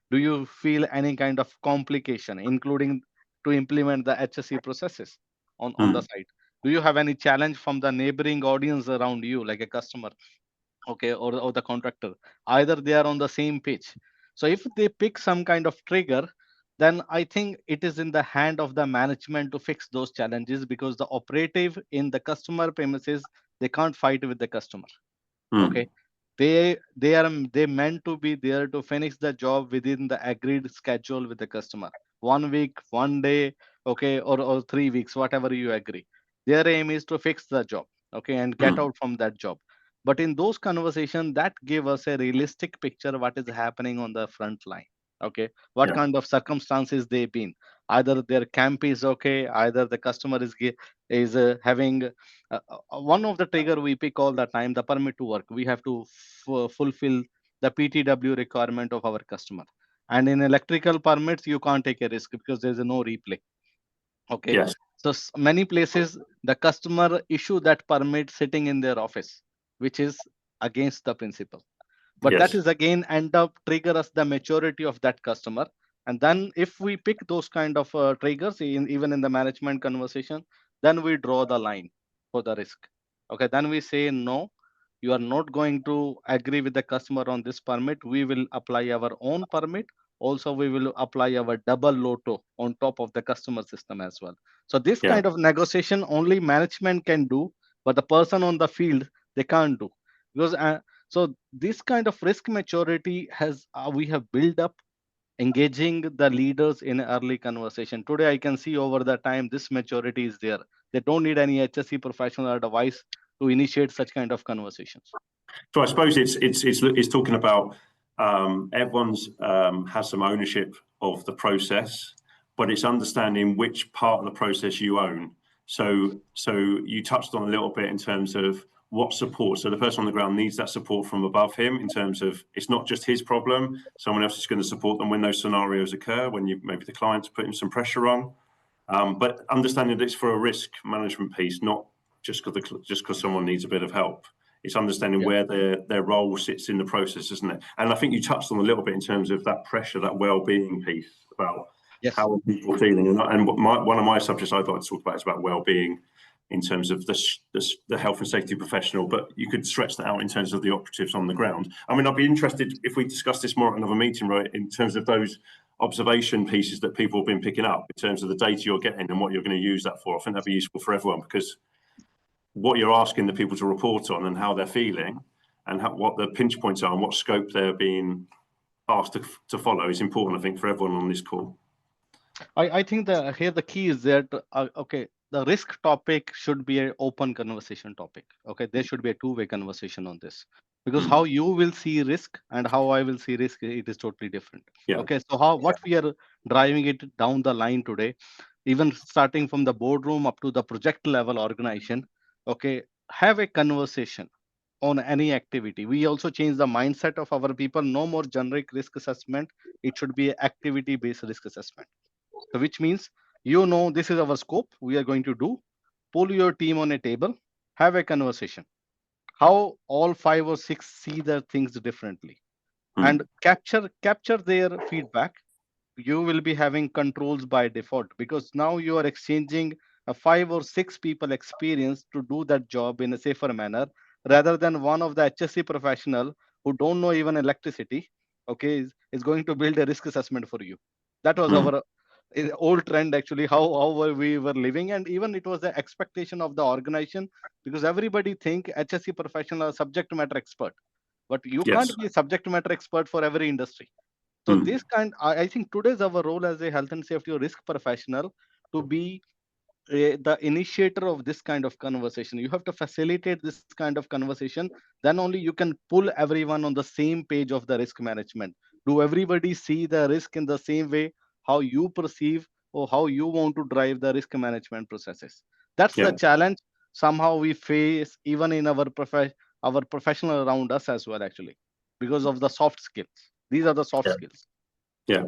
Do you feel any kind of complication, including to implement the HSE processes on the site? Do you have any challenge from the neighboring audience around you, like a customer, okay, or the contractor? Either they are on the same page. So if they pick some kind of trigger, then I think it is in the hand of the management to fix those challenges, because the operative in the customer premises, they can't fight with the customer. Okay, they meant to be there to finish the job within the agreed schedule with the customer. 1 week, 1 day, okay, or 3 weeks, whatever you agree. Their aim is to fix the job, okay, and get out from that job. But in those conversations, that give us a realistic picture what is happening on the front line. Okay, what kind of circumstances they've been. Either their camp is okay, either the customer is having one of the trigger we pick all the time, the permit to work. We have to fulfill the PTW requirement of our customer. And in electrical permits, you can't take a risk because there's no replay. Okay. So many places, the customer issue that permit sitting in their office, which is against the principle. But that is again end up trigger us the maturity of that customer. And then if we pick those kind of triggers, even in the management conversation, then we draw the line for the risk. Okay, then we say, no, you are not going to agree with the customer on this permit. We will apply our own permit. Also, we will apply our double LOTO on top of the customer system as well. So this kind of negotiation only management can do, but the person on the field, they can't do. Because so this kind of risk maturity has we have built up engaging the leaders in early conversation. Today, I can see over the time this maturity is there. They don't need any HSE professional advice to initiate such kind of conversations. So I suppose it's talking about everyone's has some ownership of the process, but it's understanding which part of the process you own. So you touched on a little bit in terms of what support. So the person on the ground needs that support from above him in terms of it's not just his problem. Someone else is going to support them when those scenarios occur, when maybe the client's putting some pressure on. But understanding that it's for a risk management piece, not just because someone needs a bit of help. It's understanding where their role sits in the process, isn't it? And I think you touched on a little bit in terms of that pressure, that well-being piece about how are people feeling. And one of my subjects I'd like to talk about is about well-being. in terms of the health and safety professional, but you could stretch that out in terms of the operatives on the ground. I mean, I'd be interested if we discuss this more at another meeting, right, in terms of those observation pieces that people have been picking up in terms of the data you're getting and what you're going to use that for. I think that'd be useful for everyone, because what you're asking the people to report on and how they're feeling and what the pinch points are and what scope they're being asked to follow is important, I think, for everyone on this call. I think here the key is that, okay, the risk topic should be an open conversation topic. Okay, there should be a two-way conversation on this, because how you will see risk and how I will see risk, it is totally different. Yeah. Okay, so what we are driving it down the line today, even starting from the boardroom up to the project level organization, okay, have a conversation on any activity. We also change the mindset of our people. No more generic risk assessment. It should be activity-based risk assessment. So which means, this is our scope. We are going to do. Pull your team on a table. Have a conversation. How all 5 or 6 see the things differently, and capture their feedback. You will be having controls by default, because now you are exchanging a 5 or 6 people experience to do that job in a safer manner, rather than one of the HSE professional who don't know even electricity, okay, is going to build a risk assessment for you. That was our old trend, actually, how we were living. And even it was the expectation of the organization, because everybody think HSE professional are subject matter expert, but you can't be a subject matter expert for every industry. So this I think today's our role as a health and safety or risk professional to be the initiator of this kind of conversation. You have to facilitate this kind of conversation. Then only you can pull everyone on the same page of the risk management. Do everybody see the risk in the same way, how you perceive or how you want to drive the risk management processes? That's the challenge somehow we face even in our professional around us as well, actually, because of the soft skills. These are the soft skills. Yeah.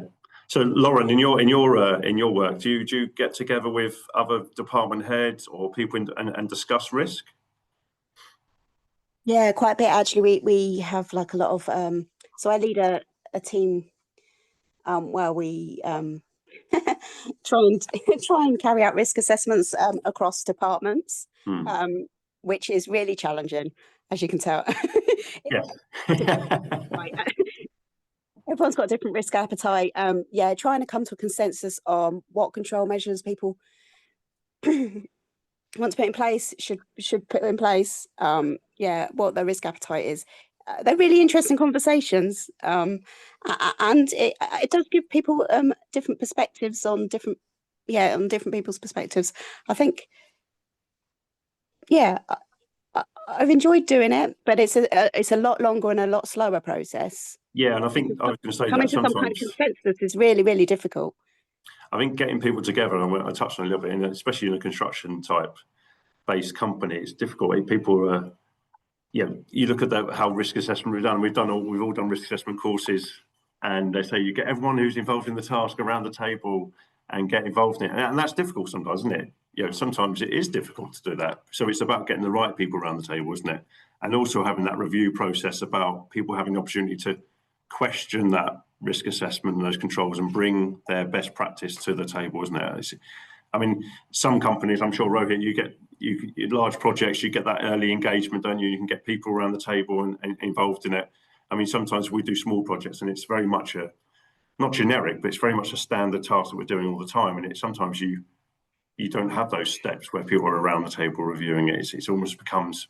So Lauren, in your work, do you get together with other department heads or people and discuss risk? Yeah, quite a bit actually. We have like a lot of so I lead a team where we try and carry out risk assessments across departments, which is really challenging, as you can tell. Everyone's got a different risk appetite. Trying to come to a consensus on what control measures people want to put in place, should put in place, what their risk appetite is. They're really interesting conversations, and it does give people different perspectives on different people's perspectives. I think, I've enjoyed doing it, but it's a lot longer and a lot slower process. Yeah, and I think I was going to say coming that to some kind of consensus is really, really difficult. I think getting people together, and I touched on a little bit, especially in a construction type based company, it's difficult. People are, you look at how risk assessment we've done. We've all done risk assessment courses, and they say you get everyone who's involved in the task around the table and get involved in it, and that's difficult sometimes, isn't it? Sometimes it is difficult to do that. So it's about getting the right people around the table, isn't it? And also having that review process about people having the opportunity to question that risk assessment and those controls and bring their best practice to the table, isn't it? I mean, some companies, I'm sure, Rohit, you large projects, you get that early engagement, don't you? You can get people around the table and involved in it. I mean, sometimes we do small projects and it's very much not generic, but it's very much a standard task that we're doing all the time. And sometimes you don't have those steps where people are around the table reviewing it. It almost becomes,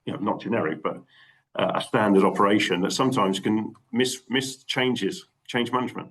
not generic, but a standard operation that sometimes can miss change management.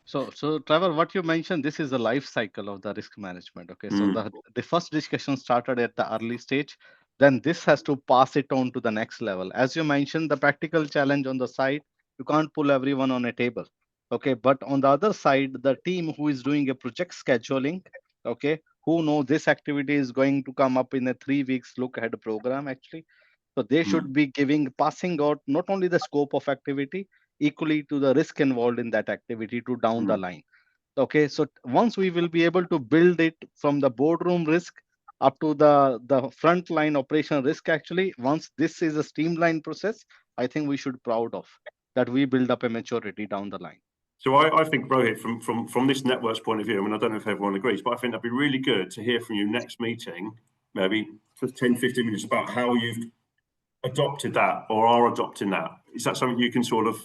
So Trevor, what you mentioned, this is the life cycle of the risk management. Okay, so the first discussion started at the early stage, then this has to pass it on to the next level. As you mentioned, the practical challenge on the side, you can't pull everyone on a table. Okay, but on the other side, the team who is doing a project scheduling, okay, who know this activity is going to come up in a 3 weeks look ahead program, actually. So they should be passing out not only the scope of activity, equally to the risk involved in that activity to down the line. Okay, so once we will be able to build it from the boardroom risk up to the frontline operational risk, actually, once this is a streamlined process, I think we should be proud of that we build up a maturity down the line. So I think, Rohit, from this network's point of view, I mean, I don't know if everyone agrees, but I think that'd be really good to hear from you next meeting maybe just 10, 15 minutes about how you've adopted that or are adopting that. Is that something you can sort of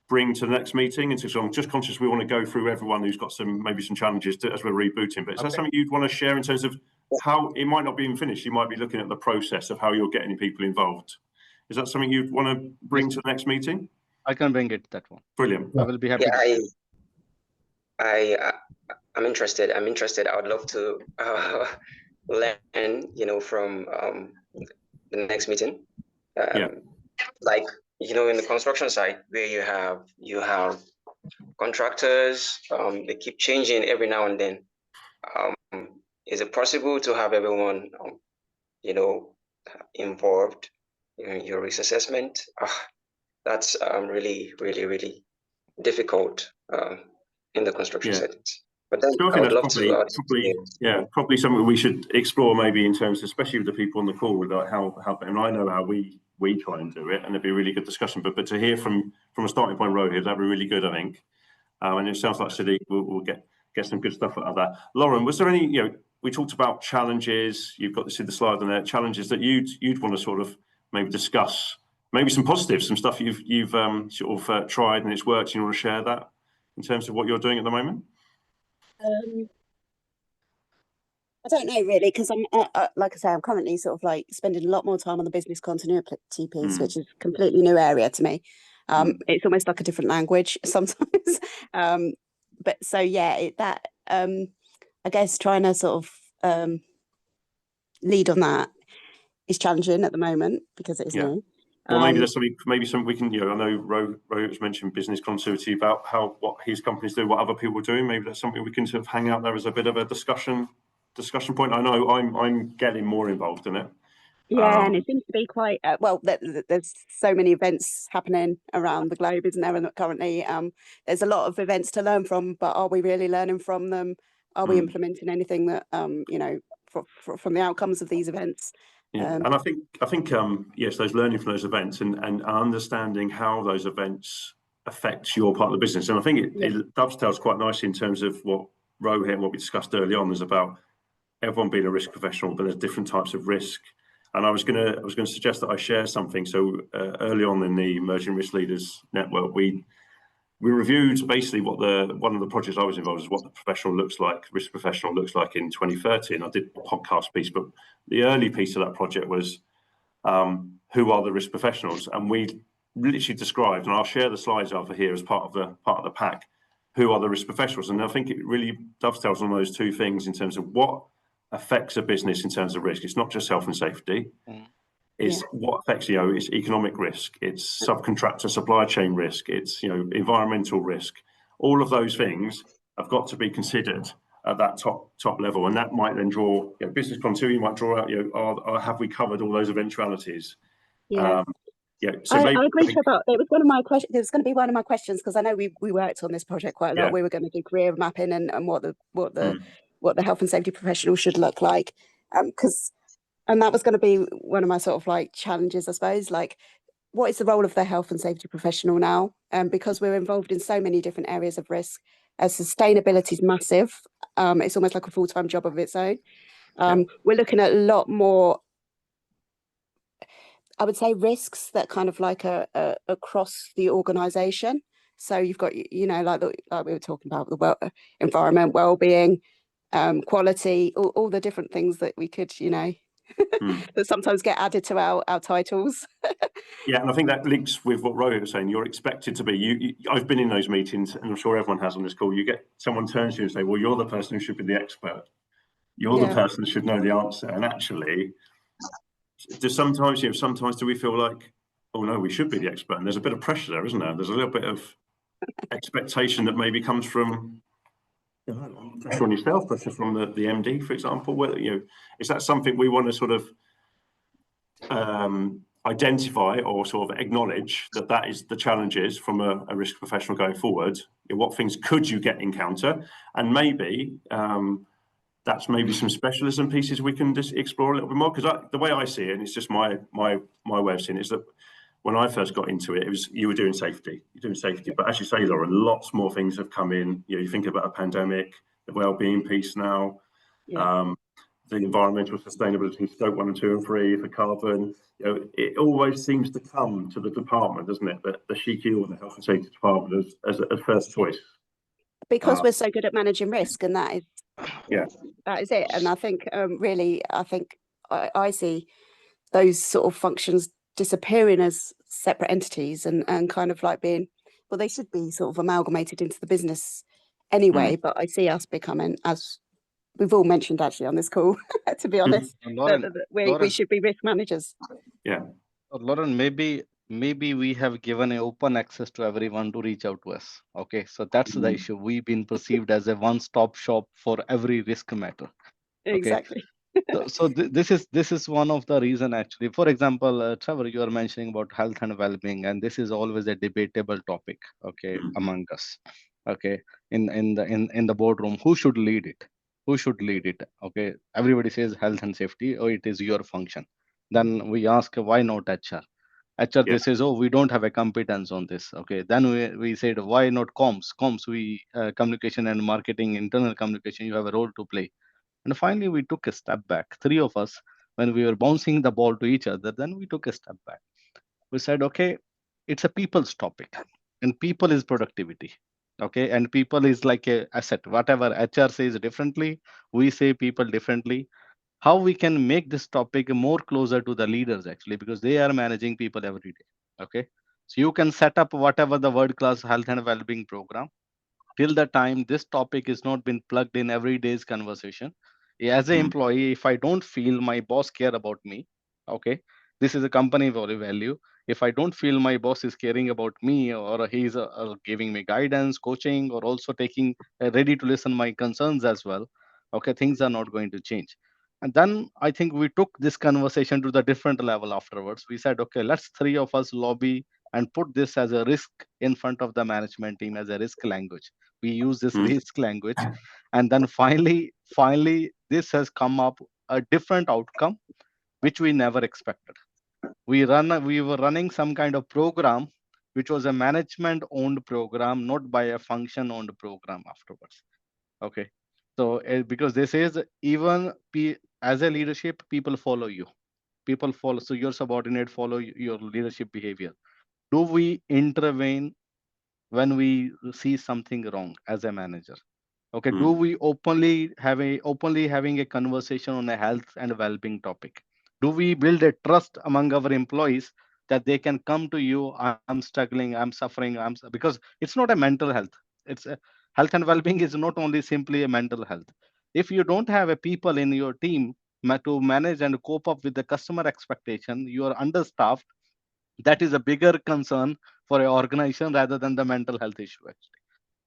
bring to the next meeting? And so I'm just conscious we want to go through everyone who's got maybe some challenges as we're rebooting, but is that something you'd want to share in terms of how it might not be even finished? You might be looking at the process of how you're getting people involved. Is that something you'd want to bring to the next meeting? I can bring it, that one. Brilliant. I will be happy. I'm interested. I would love to learn, from the next meeting. Like, in the construction site where you have contractors, they keep changing every now and then. Is it possible to have everyone, involved in your risk assessment? That's really, really, really difficult in the construction settings. But then I would love to. Probably something we should explore maybe in terms, especially with the people on the call, with like how and I know how we try and do it, and it'd be a really good discussion. But to hear from a starting point, Rohit, that'd be really good, I think. And it sounds like Sadiq will get some good stuff out of that. Lauren, was there any, we talked about challenges. You've got to see the slide on there. Challenges that you'd want to sort of maybe discuss. Maybe some positives, some stuff you've sort of tried and it's worked. You want to share that in terms of what you're doing at the moment? I don't know really, because I'm like I say, I'm currently sort of like spending a lot more time on the business continuity piece, which is a completely new area to me. It's almost like a different language sometimes. But so yeah, I guess trying to sort of lead on that is challenging at the moment because it is new. Well, maybe there's something we can, I know Rohit's mentioned business continuity about what his companies do, what other people are doing. Maybe that's something we can sort of hang out there as a bit of a discussion point. I know I'm getting more involved in it. Yeah, and it seems to be quite there's so many events happening around the globe, isn't there? And currently, there's a lot of events to learn from, but are we really learning from them? Are we implementing anything that from the outcomes of these events? And I think yes, those learning from those events and understanding how those events affect your part of the business. And I think it dovetails quite nicely in terms of what Rohit and what we discussed early on is about everyone being a risk professional, but there's different types of risk. And I was going to suggest that I share something. So early on in the Emerging Risk Leaders Network, we reviewed basically one of the projects I was involved in is what the risk professional looks like in 2030. And I did a podcast piece, but the early piece of that project was who are the risk professionals? And we literally described, and I'll share the slides over here as part of the pack, who are the risk professionals. And I think it really dovetails on those two things in terms of what affects a business in terms of risk. It's not just health and safety. It's what affects, it's economic risk, it's subcontractor supply chain risk, it's, environmental risk. All of those things have got to be considered at that top level. And that might then draw, business continuity might draw out, have we covered all those eventualities? Yeah. So I agree about it. Was one of my questions. It was going to be one of my questions because I know we worked on this project quite a lot. We were going to do career mapping and what the health and safety professional should look like, and that was going to be one of my sort of like challenges, I suppose. Like, what is the role of the health and safety professional now? Because we're involved in so many different areas of risk. Sustainability is massive. It's almost like a full-time job of its own. We're looking at a lot more, I would say, risks that kind of like across the organisation. So you've got, like we were talking about the environment, well-being, quality, all the different things that we could, that sometimes get added to our titles. And I think that links with what Rohit was saying. You're expected to be. I've been in those meetings, and I'm sure everyone has on this call. You get someone turns to you and say, "Well, you're the person who should be the expert. You're the person who should know the answer." And actually, sometimes do we feel like, "Oh no, we should be the expert"? And there's a bit of pressure there, isn't there? There's a little bit of expectation that maybe comes from pressure on yourself, pressure from the MD, for example. Whether is that something we want to sort of identify or sort of acknowledge that is the challenges from a risk professional going forward? What things could you encounter, and maybe that's maybe some specialism pieces we can just explore a little bit more. Because the way I see it, and it's just my way of seeing it, is that when I first got into it, it was you're doing safety, but as you say, Lauren, lots more things have come in. You think about a pandemic, the well-being piece now, the environmental sustainability, scope 1 and 2 and 3 for carbon, it always seems to come to the department, doesn't it? The SHIKI or the health and safety department as a first choice. Because we're so good at managing risk, and that is it. And I think I see those sort of functions disappearing as separate entities and kind of like being, well, they should be sort of amalgamated into the business anyway. But I see us becoming, as we've all mentioned actually on this call, to be honest, Lauren, we should be risk managers. Yeah. Lauren, maybe we have given an open access to everyone to reach out to us. Okay, so that's the issue. We've been perceived as a one-stop shop for every risk matter. Okay? Exactly. So this is one of the reason actually. For example, Trevor, you are mentioning about health and well-being, and this is always a debatable topic. Okay, among us. Okay, in the boardroom, who should lead it? Who should lead it? Okay, everybody says health and safety, or it is your function. Then we ask, why not HR? HR, they says, oh, we don't have a competence on this. Okay, then we said, why not comms? Comms, we communication and marketing, internal communication, you have a role to play. And finally, we took a step back. Three of us, when we were bouncing the ball to each other, then we took a step back. We said, okay, it's a people's topic, and people is productivity. Okay, and people is like a asset. Whatever HR says differently, we say people differently. How we can make this topic more closer to the leaders actually, because they are managing people every day. Okay, so you can set up whatever the world-class health and well-being program. Till the time this topic is not been plugged in every day's conversation, as an employee, if I don't feel my boss care about me, okay, this is a company value. If I don't feel my boss is caring about me, or he's giving me guidance, coaching, or also taking ready to listen my concerns as well, okay, things are not going to change. And then I think we took this conversation to the different level afterwards. We said, okay, let's three of us lobby and put this as a risk in front of the management team as a risk language. We use this risk language, and then finally this has come up a different outcome which we never expected. We were running some kind of program which was a management owned program, not by a function owned program afterwards. Okay, so because this is even as a leadership, people follow you, so your subordinate follow your leadership behavior. Do we intervene when we see something wrong as a manager? Okay, do we openly having a conversation on a health and well-being topic? Do we build a trust among our employees that they can come to you? I'm struggling, I'm suffering, because it's not a mental health. It's a health and well-being is not only simply a mental health. If you don't have a people in your team to manage and cope up with the customer expectation, you are understaffed. That is a bigger concern for an organization rather than the mental health issue actually.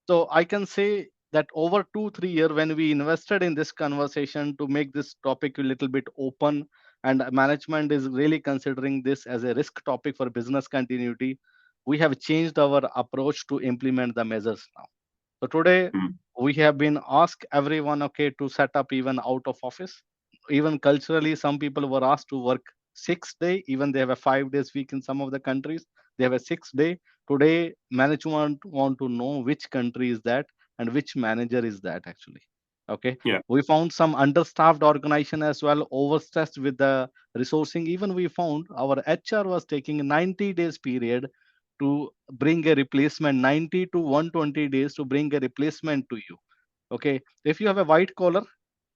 So I can say that over 2-3 years, when we invested in this conversation to make this topic a little bit open, and management is really considering this as a risk topic for business continuity, we have changed our approach to implement the measures now. So today we have been asked everyone, okay, to set up even out of office. Even culturally, some people were asked to work 6 days, even they have a 5 days week in some of the countries. They have a 6 day. Today, management want to know which country is that and which manager is that actually. Okay. Yeah. We found some understaffed organization as well, overstressed with the resourcing. Even we found our HR was taking 90 days period to bring a replacement, 90 to 120 days to bring a replacement to you. Okay. If you have a white collar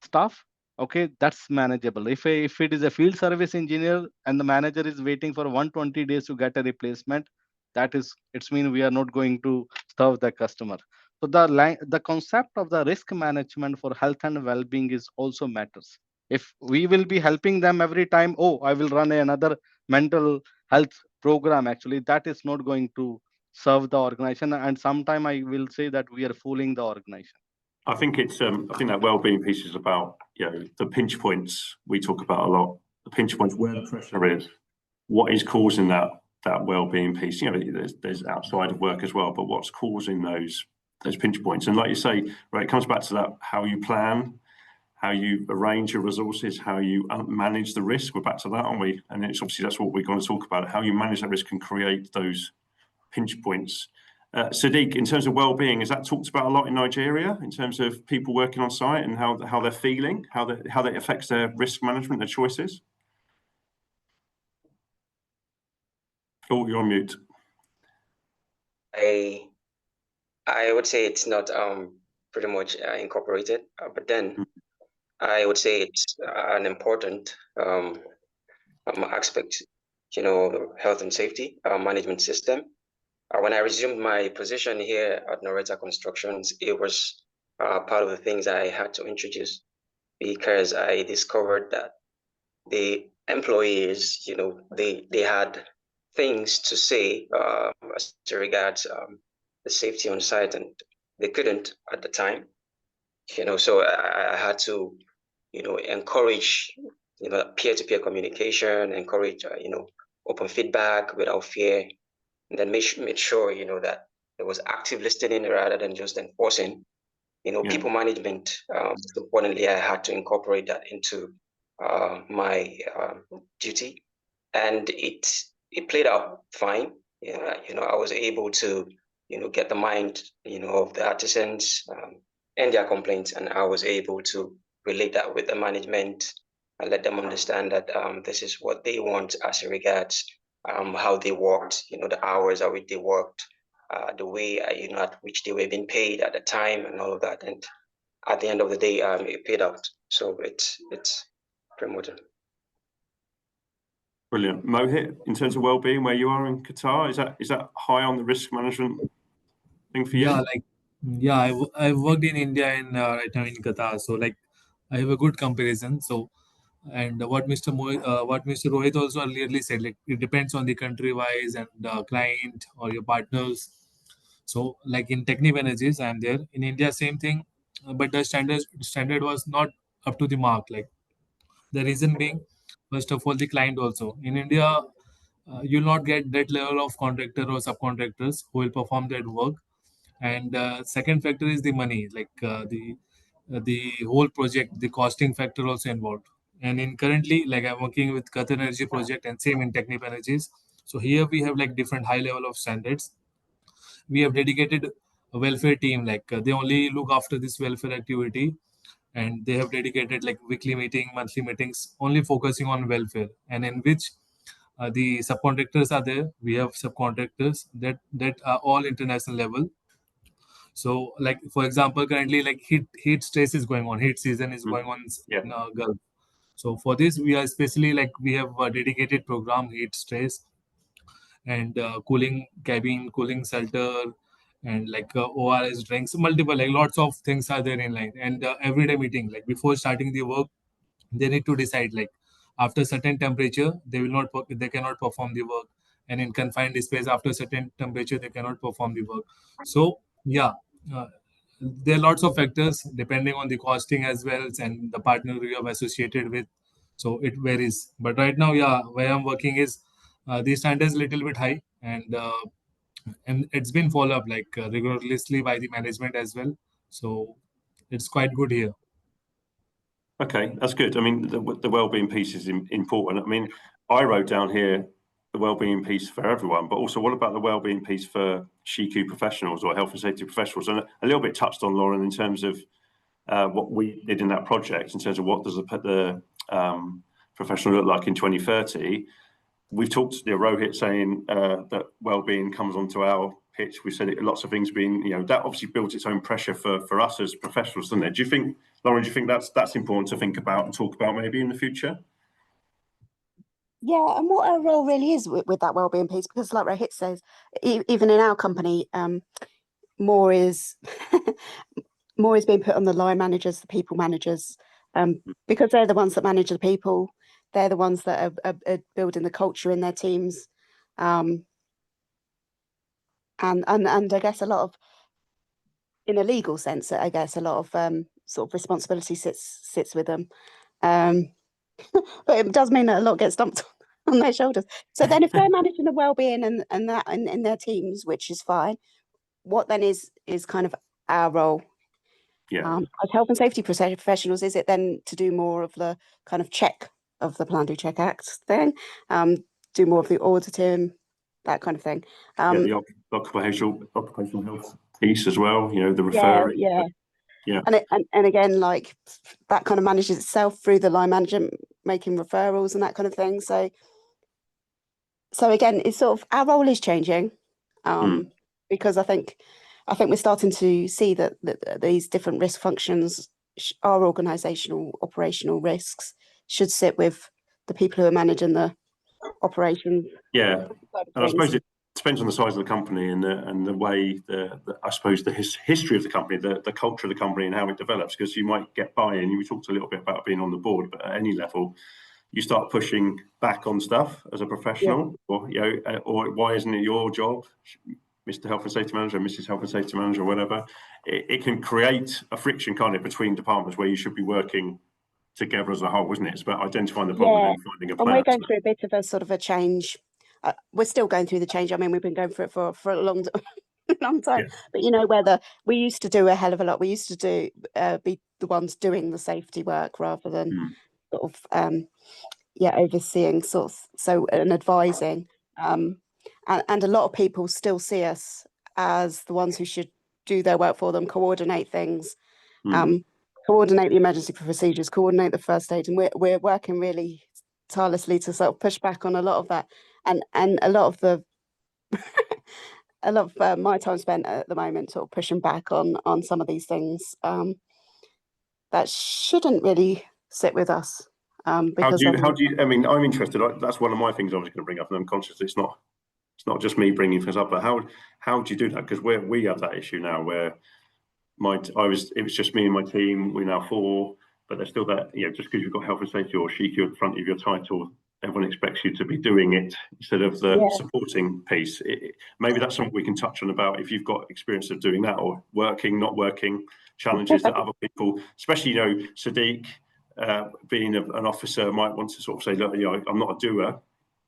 staff, okay, that's manageable. If it is a field service engineer and the manager is waiting for 120 days to get a replacement, it's mean we are not going to serve the customer. So the concept of the risk management for health and well-being is also matters. If we will be helping them every time, oh, I will run another mental health program, actually, that is not going to serve the organization. And sometime I will say that we are fooling the organization. I think it's I think that well-being piece is about, the pinch points we talk about a lot. The pinch points, where the pressure is, what is causing that well-being piece. There's outside of work as well, but what's causing those pinch points? And like you say, right, it comes back to that: how you plan, how you arrange your resources, how you manage the risk. We're back to that, aren't we? And it's obviously that's what we're going to talk about: how you manage that risk and create those pinch points. Sadiq, in terms of well-being, is that talked about a lot in Nigeria in terms of people working on site and how they're feeling, how that affects their risk management, their choices? Oh, you're on mute. I would say it's not pretty much incorporated, but then I would say it's an important aspect, health and safety management system. When I resumed my position here at Noreta Constructions, it was part of the things I had to introduce, because I discovered that the employees, they had things to say as regards the safety on site, and they couldn't at the time. So I had to, encourage, peer-to-peer communication, encourage, open feedback without fear, and then make sure, that there was active listening rather than just enforcing. People management. Most importantly, I had to incorporate that into my duty, and it played out fine. I was able to, get the mind, of the artisans and their complaints, and I was able to relate that with the management and let them understand that this is what they want as regards how they worked, the hours at which they worked, the way, at which they were being paid at the time, and all of that. And at the end of the day, it paid out. So it's promoted. Brilliant. Mohit, in terms of well-being, where you are in Qatar, is that high on the risk management thing for you? Yeah, I worked in India and right now in Qatar, so like I have a good comparison. So, and what Mr. Rohit also earlierly said, like it depends on the country wise and client or your partners. So, like in Technip Energies, I'm there. In India, same thing, but the standard was not up to the mark. Like the reason being, first of all, the client also in India, you'll not get that level of contractor or subcontractors who will perform that work. And second factor is the money, like the whole project, the costing factor also involved. And in currently, like I'm working with Qatar Energy project and same in Technip Energies. So here we have like different high level of standards. We have dedicated a welfare team, like they only look after this welfare activity, and they have dedicated like weekly meeting, monthly meetings, only focusing on welfare, and in which the subcontractors are there. We have subcontractors that are all international level. So, like for example, currently like heat stress is going on, heat season is going on in Gulf. So for this, we are especially like we have a dedicated program, heat stress, and cooling cabin, cooling shelter, and like ORS drinks, multiple, like lots of things are there in line. And everyday meeting, like before starting the work, they need to decide like after certain temperature they cannot perform the work, and in confined space after certain temperature they cannot perform the work. So yeah, uh, there are lots of factors depending on the costing as well and the partner you have associated with, so it varies. But right now, yeah, where I'm working is the standard is a little bit high, and it's been followed up like rigorously by the management as well, so it's quite good here. Okay, that's good. I mean, the well-being piece is important. I mean, I wrote down here the well-being piece for everyone, but also what about the well-being piece for SHIKU professionals or health and safety professionals? And a little bit touched on, Lauren, in terms of what we did in that project, in terms of what does the professional look like in 2030. We've talked to Rohit saying that well-being comes onto our pitch. We said lots of things being, that obviously builds its own pressure for us as professionals, doesn't it? Do you think, Lauren, that's important to think about and talk about maybe in the future? Yeah, and what our role really is with that wellbeing piece, because like Rohit says, even in our company, more is more is being put on the line managers, the people managers, because they're the ones that manage the people. They're the ones that are building the culture in their teams, and I guess a lot of, in a legal sense, I guess a lot of sort of responsibility sits with them, but it does mean that a lot gets dumped on their shoulders. So then, if they're managing the well-being and that in their teams, which is fine, what then is kind of our role? Yeah. As health and safety professionals, is it then to do more of the kind of check of the Plan, Do, Check, Act thing, do more of the auditing, that kind of thing. Yeah, the occupational health piece as well, you know, the referring. Yeah. And again, like that kind of manages itself through the line management, making referrals and that kind of thing. So again, it's sort of our role is changing, because I think we're starting to see that these different risk functions, our organisational operational risks, should sit with the people who are managing the operations. Yeah, and I suppose it depends on the size of the company and the way I suppose the history of the company, the culture of the company, and how it develops. Because you might get buy-in. You talked a little bit about being on the board, but at any level, you start pushing back on stuff as a professional, or you know, or why isn't it your job, Mr. Health and Safety Manager, Mrs. Health and Safety Manager, or whatever? It can create a friction, kind of, between departments where you should be working together as a whole, isn't it? It's about identifying the problem and finding a plan. And we're going through a bit of a sort of a change. We're still going through the change. I mean, we've been going through it for a long time. Yeah. But you know, we used to do a hell of a lot. We used to be the ones doing the safety work rather than sort of overseeing and advising. And a lot of people still see us as the ones who should do their work for them, coordinate things, coordinate the emergency procedures, coordinate the first aid, and we're working really tirelessly to sort of push back on a lot of that, and a lot of the my time spent at the moment sort of pushing back on some of these things that shouldn't really sit with us. Because how do you? I mean, I'm interested. That's one of my things I was going to bring up, and I'm conscious it's not just me bringing things up, but how do you do that? Because we have that issue now where it was just me and my team. We're now 4, but there's still that, you know, just because you've got health and safety or SHIKI at the front of your title, everyone expects you to be doing it instead of the supporting piece. Maybe that's something we can touch on about if you've got experience of doing that, or working, not working, challenges that other people, especially, you know, Sadiq, being an officer, might want to sort of say, look, you know, I'm not a doer.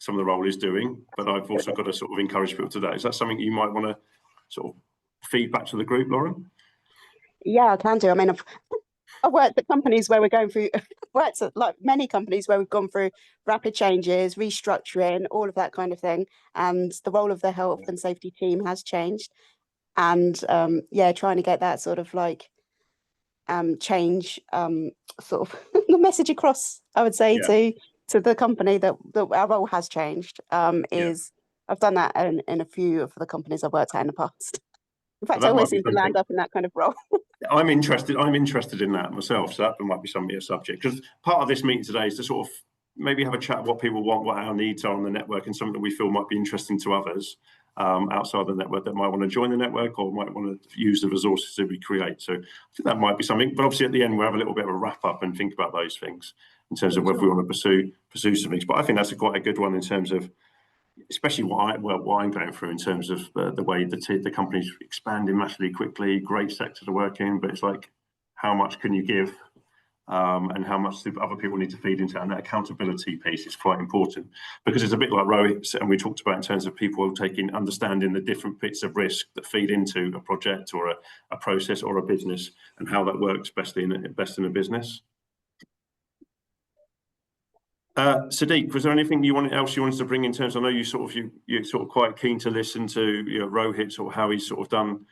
Some of the role is doing, but I've also got to sort of encourage people to that. Is that something you might want to sort of feed back to the group, Lauren? Yeah, I can do. I mean, I've worked at companies where we're going through, worked at like many companies where we've gone through rapid changes, restructuring, all of that kind of thing. And the role of the health and safety team has changed. And trying to get that sort of like change, sort of the message across, I would say, to the company that our role has changed. I've done that in a few of the companies I've worked at in the past. In fact, I always seem to land up in that kind of role. I'm interested in that myself, so that might be something a subject, because part of this meeting today is to sort of maybe have a chat what people want, what our needs are on the network, and something that we feel might be interesting to others outside the network that might want to join the network or might want to use the resources that we create. So I think that might be something, but obviously at the end we'll have a little bit of a wrap up and think about those things in terms of whether we want to pursue some things. But I think that's quite a good one in terms of, especially what I'm going through in terms of the way the company's expanding massively quickly, great sector to work in, but it's like, how much can you give, and how much do other people need to feed into, and that accountability piece is quite important, because it's a bit like Rohit, and we talked about in terms of people understanding the different bits of risk that feed into a project or a process or a business, and how that works best in a business. Sadiq, was there anything else you wanted to bring in terms? I know you're sort of quite keen to listen to, you know, Rohit, sort of how he's sort of done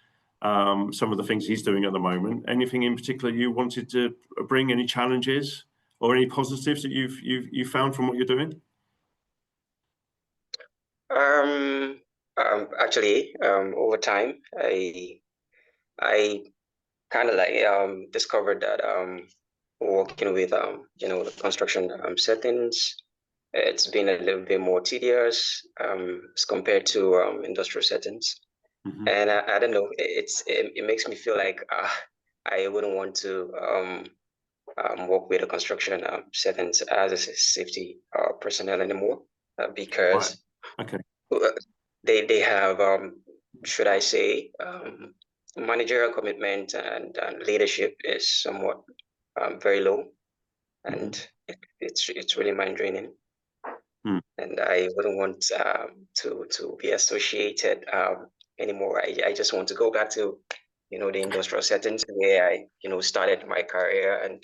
some of the things he's doing at the moment. Anything in particular you wanted to bring? Any challenges or any positives that you've found from what you're doing? Actually, over time, I kind of like discovered that working with the construction settings, it's been a little bit more tedious as compared to industrial settings. And I don't know, it makes me feel like I wouldn't want to work with the construction settings as a safety personnel anymore, because they have, should I say, managerial commitment and leadership is somewhat very low, and it's really mind draining. And I wouldn't want to be associated anymore. I just want to go back to, you know, the industrial settings where I, you know, started my career, and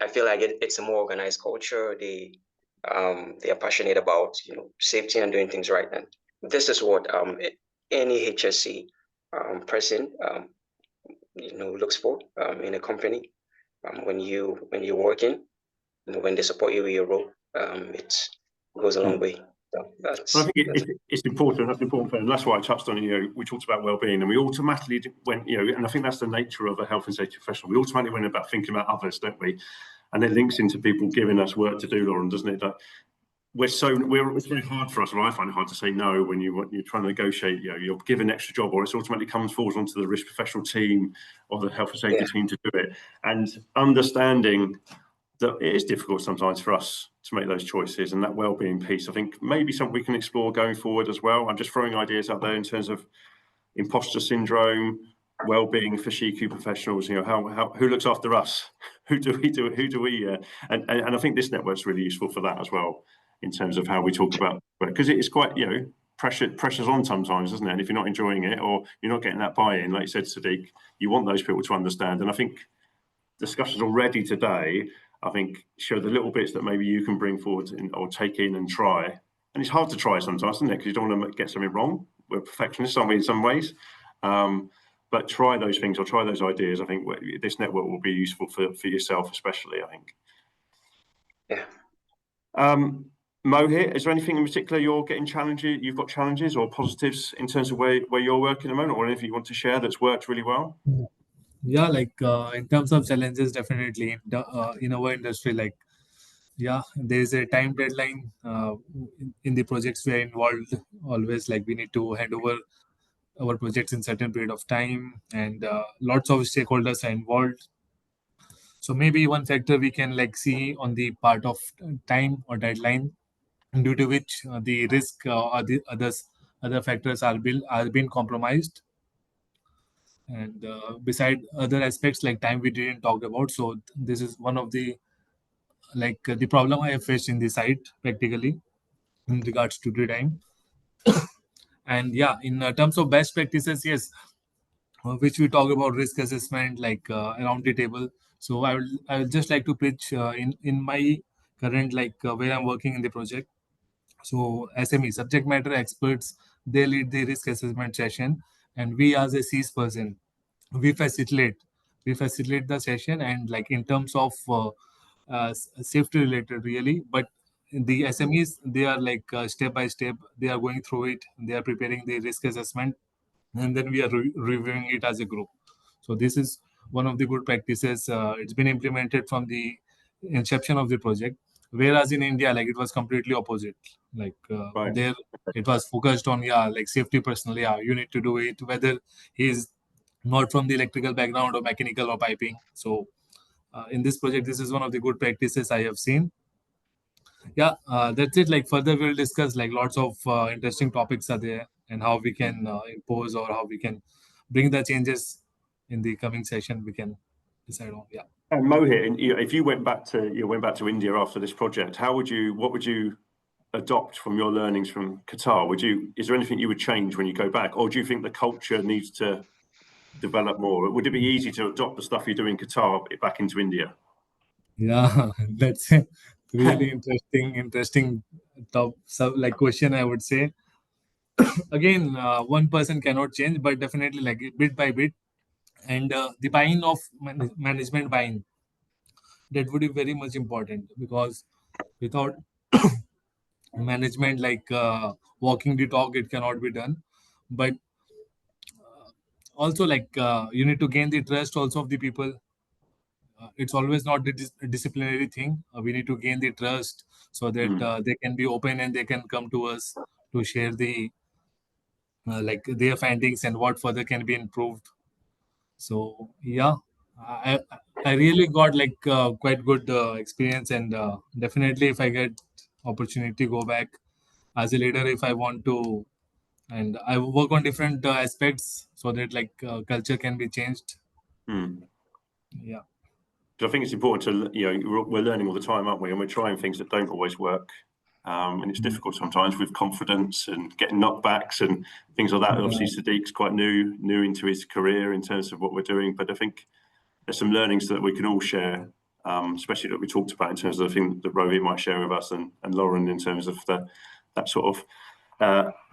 I feel like it's a more organized culture. They are passionate about, you know, safety and doing things right, and this is what any HSC person looks for in a company when you're working. When they support you with your role, it goes a long way. So I think it's important. That's important, and that's why I touched on it. We talked about well-being, and we automatically went, and I think that's the nature of a health and safety professional. We automatically went about thinking about others, don't we? And it links into people giving us work to do, Lauren, doesn't it? It's very hard for us, and I find it hard to say no when you're trying to negotiate. You're given an extra job, or it ultimately falls onto the risk professional team or the health and safety team to do it. And understanding that it is difficult sometimes for us to make those choices, and that well-being piece, I think maybe something we can explore going forward as well. I'm just throwing ideas out there in terms of imposter syndrome, well-being for SHIKU professionals. Who looks after us? Who do we? And I think this network's really useful for that as well, in terms of how we talk about, because it is quite pressure's on sometimes, isn't it? And if you're not enjoying it, or you're not getting that buy-in, like you said, Sadiq, you want those people to understand. And I think discussions already today, I think, show the little bits that maybe you can bring forward or take in and try. And it's hard to try sometimes, isn't it? Because you don't want to get something wrong. We're perfectionists, aren't we, in some ways? But try those things or try those ideas. I think this network will be useful for yourself, especially, I think. Yeah. Mohit, is there anything in particular you've got challenges or positives in terms of where you're working at the moment, or anything you want to share that's worked really well? Yeah, in terms of challenges, definitely in our industry, there is a time deadline in the projects we are involved. Always, we need to hand over our projects in certain period of time, and lots of stakeholders are involved. So maybe one factor we can see on the part of time or deadline, due to which the risk or the other factors are being compromised. And beside other aspects like time we didn't talk about, so this is one of the the problem I have faced in the site practically in regards to the time. And in terms of best practices, yes, which we talk about risk assessment around the table. So I would just like to pitch in my current where I'm working in the project. So SME, subject matter experts, they lead the risk assessment session, and we as a CIS person, we facilitate the session, and in terms of safety related really. But the SMEs, they are step by step, they are going through it, they are preparing the risk assessment, and then we are reviewing it as a group. So this is one of the good practices. It's been implemented from the inception of the project, whereas in India, it was completely opposite. Right. There it was focused on safety personnel. You need to do it, whether he's not from the electrical background or mechanical or piping. So in this project, this is one of the good practices I have seen. That's it. Further we'll discuss lots of interesting topics are there, and how we can impose or how we can bring the changes in the coming session we can decide on. And Mohit, if you went back to India after this project, what would you adopt from your learnings from Qatar? Is there anything you would change when you go back, or do you think the culture needs to develop more? Would it be easy to adopt the stuff you do in Qatar back into India? That's a really interesting question, I would say. Again, one person cannot change, but definitely bit by bit, and the buy-in of management buy-in, that would be very much important, because without management walking the talk, it cannot be done. But also you need to gain the trust also of the people. It's always not the disciplinary thing. We need to gain the trust, so that they can be open and they can come to us to share the their findings and what further can be improved. So I really got quite good experience, and definitely if I get opportunity go back as a leader, if I want to, and I work on different aspects so that culture can be changed. So I think it's important to, we're learning all the time, aren't we? And we're trying things that don't always work. And it's difficult sometimes with confidence and getting knockbacks and things like that. Obviously, Sadiq's quite new into his career in terms of what we're doing. But I think there's some learnings that we can all share, especially that we talked about in terms of the thing that Rohit might share with us, and Lauren in terms of that sort of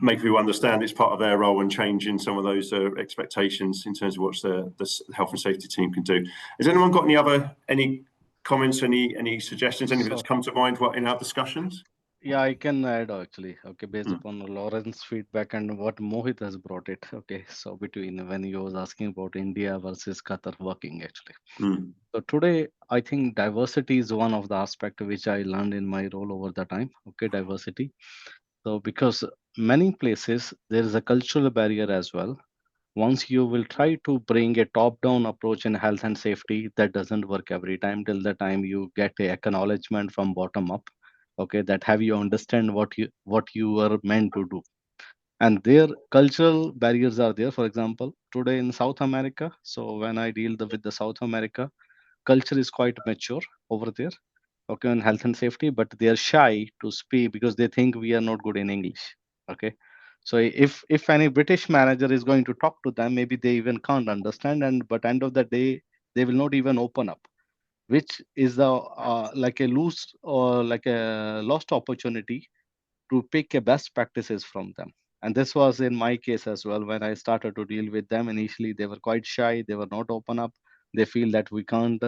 make people understand it's part of their role and changing some of those expectations in terms of what the health and safety team can do. Has anyone got any comments, any suggestions, anything that's come to mind in our discussions? Yeah, I can add actually. Okay, based Hmm. upon Lauren's feedback and what Mohit has brought it. Okay, so between when you was asking about India versus Qatar working actually. Hmm. So today, I think diversity is one of the aspect which I learned in my role over the time. Okay, diversity. So because many places there is a cultural barrier as well. Once you will try to bring a top-down approach in health and safety, that doesn't work every time till the time you get a acknowledgement from bottom up. Okay, that have you understand what you are meant to do. And their cultural barriers are there. For example, today in South America, so when I deal with the South America, culture is quite mature over there, okay, on health and safety, but they are shy to speak because they think we are not good in English. Okay. So if any British manager is going to talk to them, maybe they even can't understand, and but end of the day, they will not even open up, which is the like a loose or like a lost opportunity to pick a best practices from them. And this was in my case as well. When I started to deal with them, initially they were quite shy, they were not open up, they feel that we can't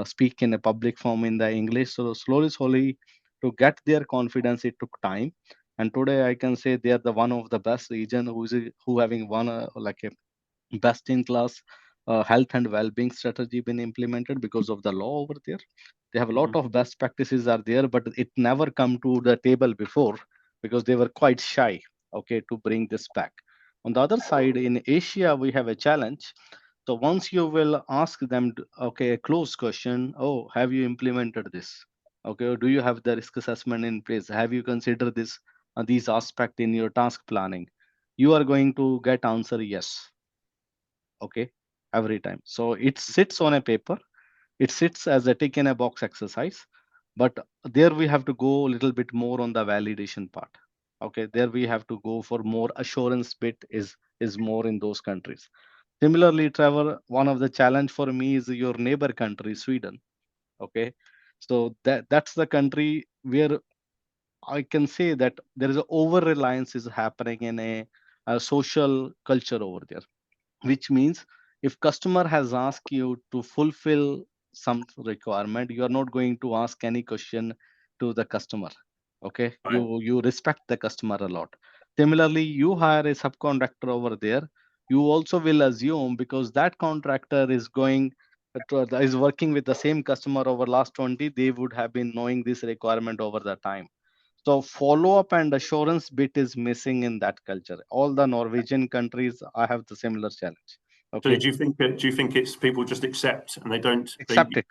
speak in a public form in the English. So slowly to get their confidence, it took time. And today I can say they are the one of the best region who having one like a best in class health and well-being strategy been implemented because of the law over there. They have a lot of best practices are there, but it never come to the table before because they were quite shy, okay, to bring this back. On the other side, in Asia, we have a challenge. So once you will ask them, okay, a close question, oh, have you implemented this? Okay, or do you have the risk assessment in place? Have you considered these aspects in your task planning? You are going to get answer yes, okay, every time. So it sits on a paper, it sits as a tick in a box exercise, but there we have to go a little bit more on the validation part. Okay, there we have to go for more assurance bit is more in those countries. Similarly, Trevor, one of the challenge for me is your neighbor country, Sweden. Okay, so that's the country where I can say that there is a over reliance is happening in a social culture over there, which means if customer has asked you to fulfill some requirement, you are not going to ask any question to the customer. Okay, Right. you respect the customer a lot. Similarly, you hire a subcontractor over there, you also will assume because that contractor is is working with the same customer over last 20, they would have been knowing this requirement over the time. So follow up and assurance bit is missing in that culture. All the Norwegian countries, I have the similar challenge. So Okay, do you think it's people just accept and they don't accept it.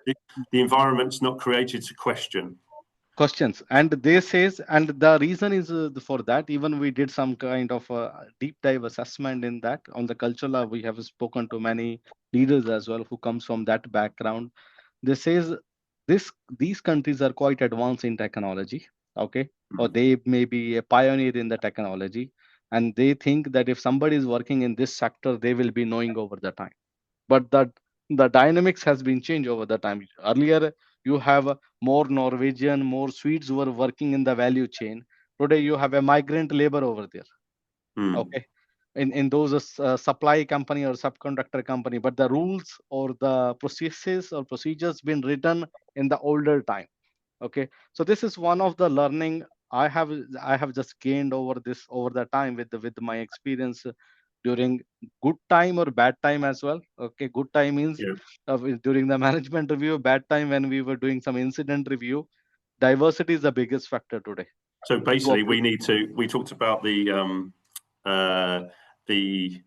the environment's not created to question? Questions, and they says, and the reason is for that. Even we did some kind of deep dive assessment in that on the culture. We have spoken to many leaders as well who comes from that background. They says these countries are quite advanced in technology, okay, or they may be a pioneer in the technology, and they think that if somebody is working in this sector, they will be knowing over the time. But the dynamics has been changed over the time. Earlier, you have more Norwegian, more Swedes who are working in the value chain. Today, you have a migrant labor over there. Okay, in those supply company or subcontractor company, but the rules or the processes or procedures been written in the older time. Okay, so this is one of the learning I have just gained over the time with my experience during good time or bad time as well. Okay, good time means Yeah. during the management review, bad time when we were doing some incident review. Diversity is the biggest factor today. So basically, we talked about uh, the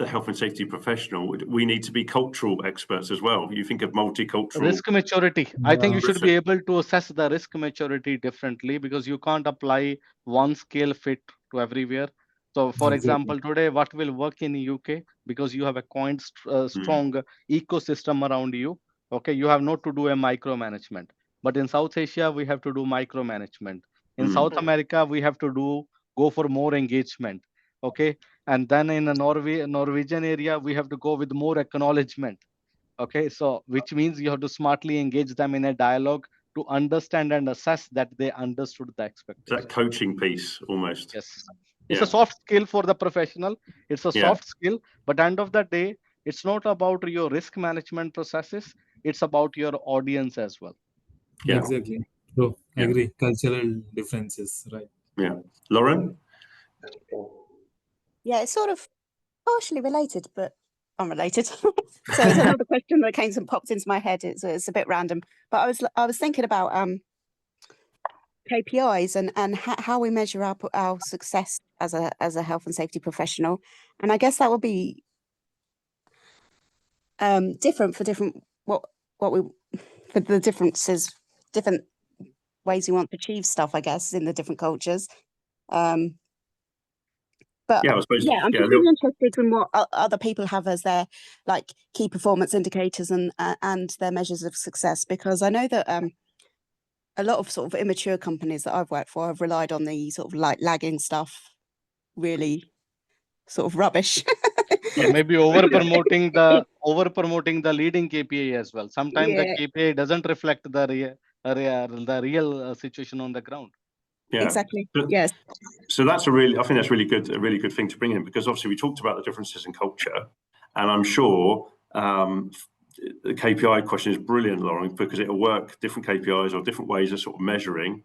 health and safety professional. We need to be cultural experts as well. You think of multicultural. Risk maturity. I think you Yeah. should be able to assess the risk maturity differently because you can't apply one scale fit to everywhere. So, for Exactly. example, today what will work in UK because you have a quite strong ecosystem around you. Okay, you have not to do a micromanagement. But in South Asia, we have to do micromanagement. In South America, we have to go for more engagement. Okay, and then in the Norwegian area, we have to go with more acknowledgement. Okay, so which means you have to smartly engage them in a dialogue to understand and assess that they understood the expectation. That coaching piece almost. Yes. It's Yeah. a soft skill for the professional. It's a Yeah. soft skill, but end of the day, it's not about your risk management processes. It's about your audience as well. Yeah. Exactly. True. Yeah. Agree. Cultural differences, right? Yeah. Lauren? Yeah, it's sort of partially related, but unrelated. So it's another question that came and popped into my head. It's a bit random, but I was thinking about KPIs and how we measure our success as a health and safety professional, and I guess that will be different for different for the differences, different ways you want to achieve stuff, I guess, in the different cultures. But Yeah, I suppose. yeah, I'm Yeah, just really interested in what other people have as their like key performance indicators and their measures of success, because I know that a lot of sort of immature companies that I've worked for have relied on the sort of like lagging stuff, really sort of rubbish. Yeah. Maybe over promoting the leading KPI as well. Sometimes the KPI doesn't reflect the real situation on the ground. Yeah. Exactly. Yes. So that's a really good thing to bring in, because obviously we talked about the differences in culture, and I'm sure the KPI question is brilliant, Lauren, because it'll work. Different KPIs or different ways of sort of measuring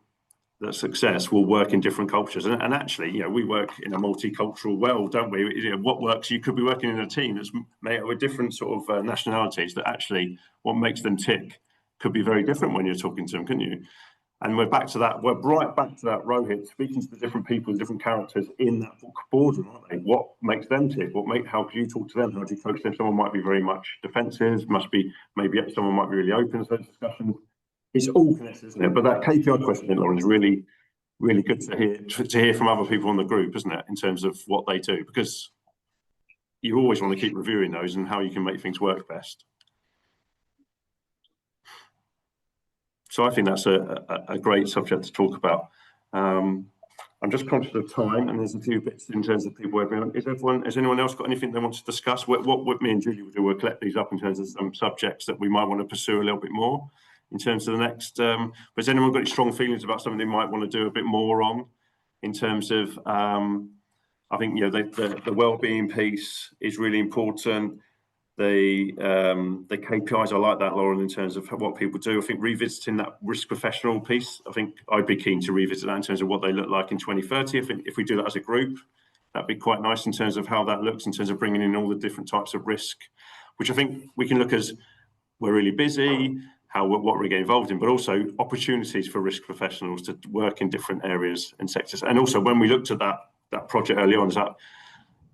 that success will work in different cultures. And actually, you know, we work in a multicultural world, don't we? You know, what works? You could be working in a team that's made with different sort of nationalities. That actually, what makes them tick could be very different when you're talking to them, couldn't you? And we're back to that. We're right back to that, Rohit, speaking to the different people and different characters in that boardroom, aren't they? What makes them tick? How do you talk to them? How do you coach them? Someone might be very much defensive, maybe someone might be really open to those discussions. It's all connected, isn't it? But that KPI question, Lauren, is really, really good to hear from other people in the group, isn't it? In terms of what they do, because you always want to keep reviewing those and how you can make things work best. So I think that's a great subject to talk about. I'm just conscious of time, and there's a few bits in terms of people. Has anyone else got anything they want to discuss? What me and Julie will do, we'll collect these up in terms of some subjects that we might want to pursue a little bit more in terms of the next. Has anyone got any strong feelings about something they might want to do a bit more on in terms of? I think, you know, the well-being piece is really important. The KPIs, I like that, Lauren, in terms of what people do. I think revisiting that risk professional piece, I think I'd be keen to revisit that in terms of what they look like in 2030. I think if we do that as a group, that'd be quite nice in terms of how that looks, in terms of bringing in all the different types of risk, which I think we can look as we're really busy, what we get involved in, but also opportunities for risk professionals to work in different areas and sectors. And also when we looked at that project early on, is that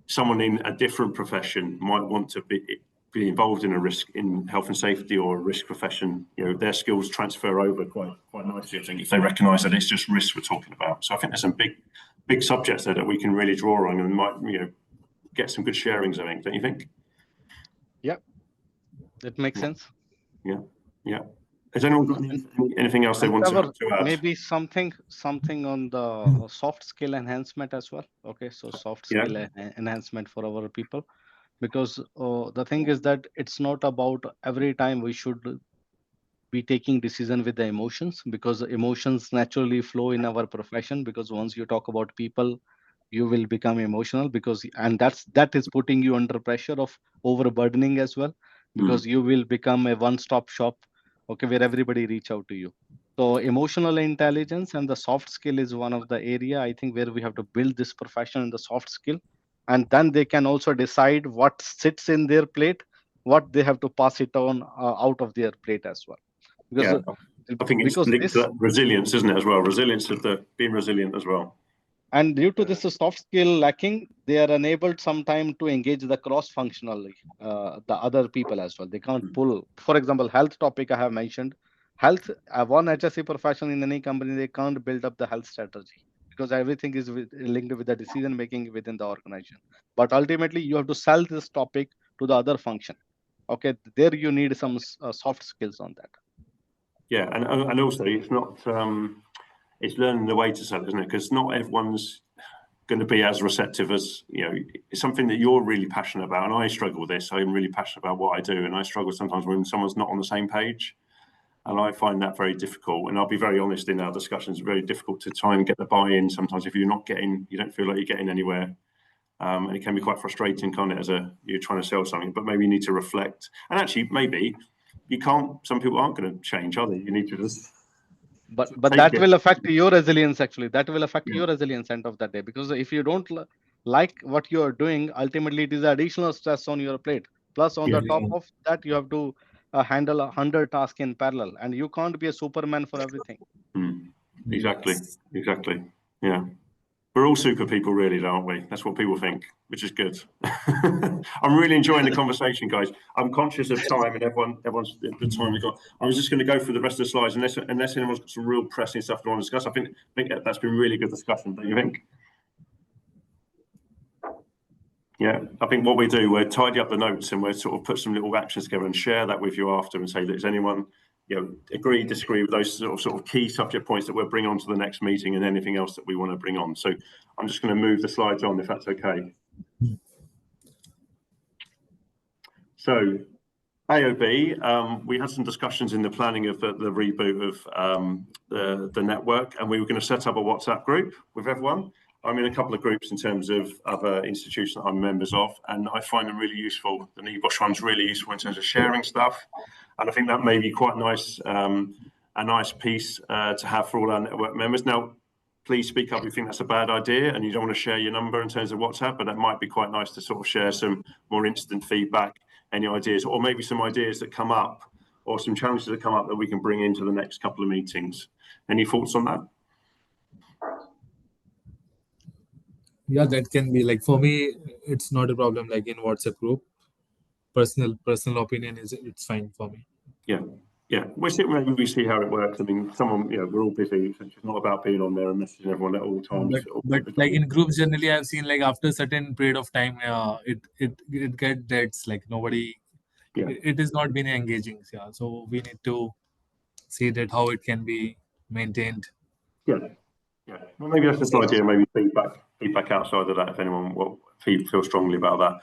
someone in a different profession might want to be involved in a risk in health and safety or a risk profession. You know, their skills transfer over quite nicely, I think, if they recognise that it's just risk we're talking about. So I think there's some big subjects there that we can really draw on and might, you know, get some good sharings, I think, don't you think? Yeah, that makes sense. Yeah. Has anyone got anything else they want to add? Maybe something on the soft skill enhancement as well. Okay, so soft skill enhancement for our people, because the thing is that it's not about every time we should be taking decision with the emotions, because emotions naturally flow in our profession, because once you talk about people, you will become emotional, and that is putting you under pressure of overburdening as well, because you will become a one-stop shop, okay, where everybody reach out to you. So emotional intelligence and the soft skill is one of the area, I think, where we have to build this profession in the soft skill, and then they can also decide what sits in their plate, what they have to pass it on out of their plate as well. Because I think it's linked to that resilience, isn't it, as well? Resilience of being resilient as well. And due to this soft skill lacking, they are unable sometimes to engage the cross-functionally, the other people as well. They can't pull, for example, health topic I have mentioned. Health, one HSE professional in any company, they can't build up the health strategy, because everything is linked with the decision making within the organization. But ultimately, you have to sell this topic to the other function. Okay, there you need some soft skills on that. Yeah, and also it's not it's learning the way to sell, isn't it? Because not everyone's going to be as receptive as, you know, it's something that you're really passionate about, and I struggle with this. I'm really passionate about what I do, and I struggle sometimes when someone's not on the same page. And I find that very difficult. And I'll be very honest, in our discussions, very difficult to try and get the buy-in. Sometimes if you're not getting, you don't feel like you're getting anywhere. And it can be quite frustrating, can't it, you're trying to sell something, but maybe you need to reflect. And actually, maybe you can't, some people aren't going to change, are they? You need to just... But that will affect your resilience, actually. That will affect your resilience end of the day. Because if you don't like what you are doing, ultimately it is additional stress on your plate. Plus, on the top of that, you have to handle 100 tasks in parallel. And you can't be a Superman for everything. Exactly. Yeah. We're all super people, really, aren't we? That's what people think, which is good. I'm really enjoying the conversation, guys. I'm conscious of time, and everyone's the time we got. I was just going to go through the rest of the slides, unless anyone's got some real pressing stuff to want to discuss. I think that's been really good discussion. Don't you think? Yeah, I think what we do, we'll tidy up the notes and we'll sort of put some little actions together and share that with you after, and say, does anyone, agree, disagree with those sort of key subject points that we'll bring on to the next meeting, and anything else that we want to bring on. So I'm just going to move the slides on, if that's okay. So AOB, we had some discussions in the planning of the reboot of the network, and we were going to set up a WhatsApp group with everyone. I'm in a couple of groups in terms of other institutions that I'm members of, and I find them really useful. The NEBOSH one's really useful in terms of sharing stuff, and I think that may be quite nice, a nice piece to have for all our network members. Now, please speak up if you think that's a bad idea and you don't want to share your number in terms of WhatsApp, but that might be quite nice to sort of share some more instant feedback, any ideas, or maybe some ideas that come up, or some challenges that come up that we can bring into the next couple of meetings. Any thoughts on that? Yeah, that can be, like, for me, it's not a problem, like in WhatsApp group. Personal opinion is, it's fine for me. Yeah, maybe we see how it works. I mean, we're all busy. So it's not about being on there and messaging everyone at all times. But like in groups, generally, I've seen, like, after a certain period of time, it gets dead. Like, nobody, it is not been engaging. Yeah, so we need to see that how it can be maintained. Yeah. Well, maybe that's just an idea. Maybe feedback outside of that, if anyone will feel strongly about that.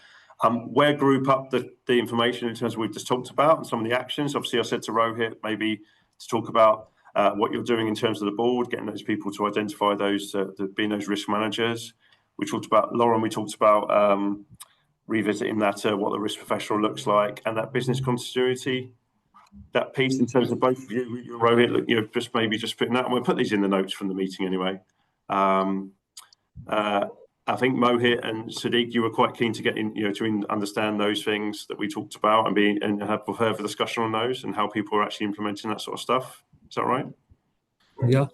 Where group up the information in terms of what we've just talked about and some of the actions. Obviously, I said to Rohit maybe to talk about what you're doing in terms of the board, getting those people to identify those, being those risk managers. We talked about, Lauren, we talked about revisiting that, what the risk professional looks like, and that business continuity, that piece in terms of both of you, Rohit, just putting that, and we'll put these in the notes from the meeting anyway. I think Mohit and Sadiq, you were quite keen to get in, to understand those things that we talked about and have further discussion on those and how people are actually implementing that sort of stuff. Is that right? Yeah.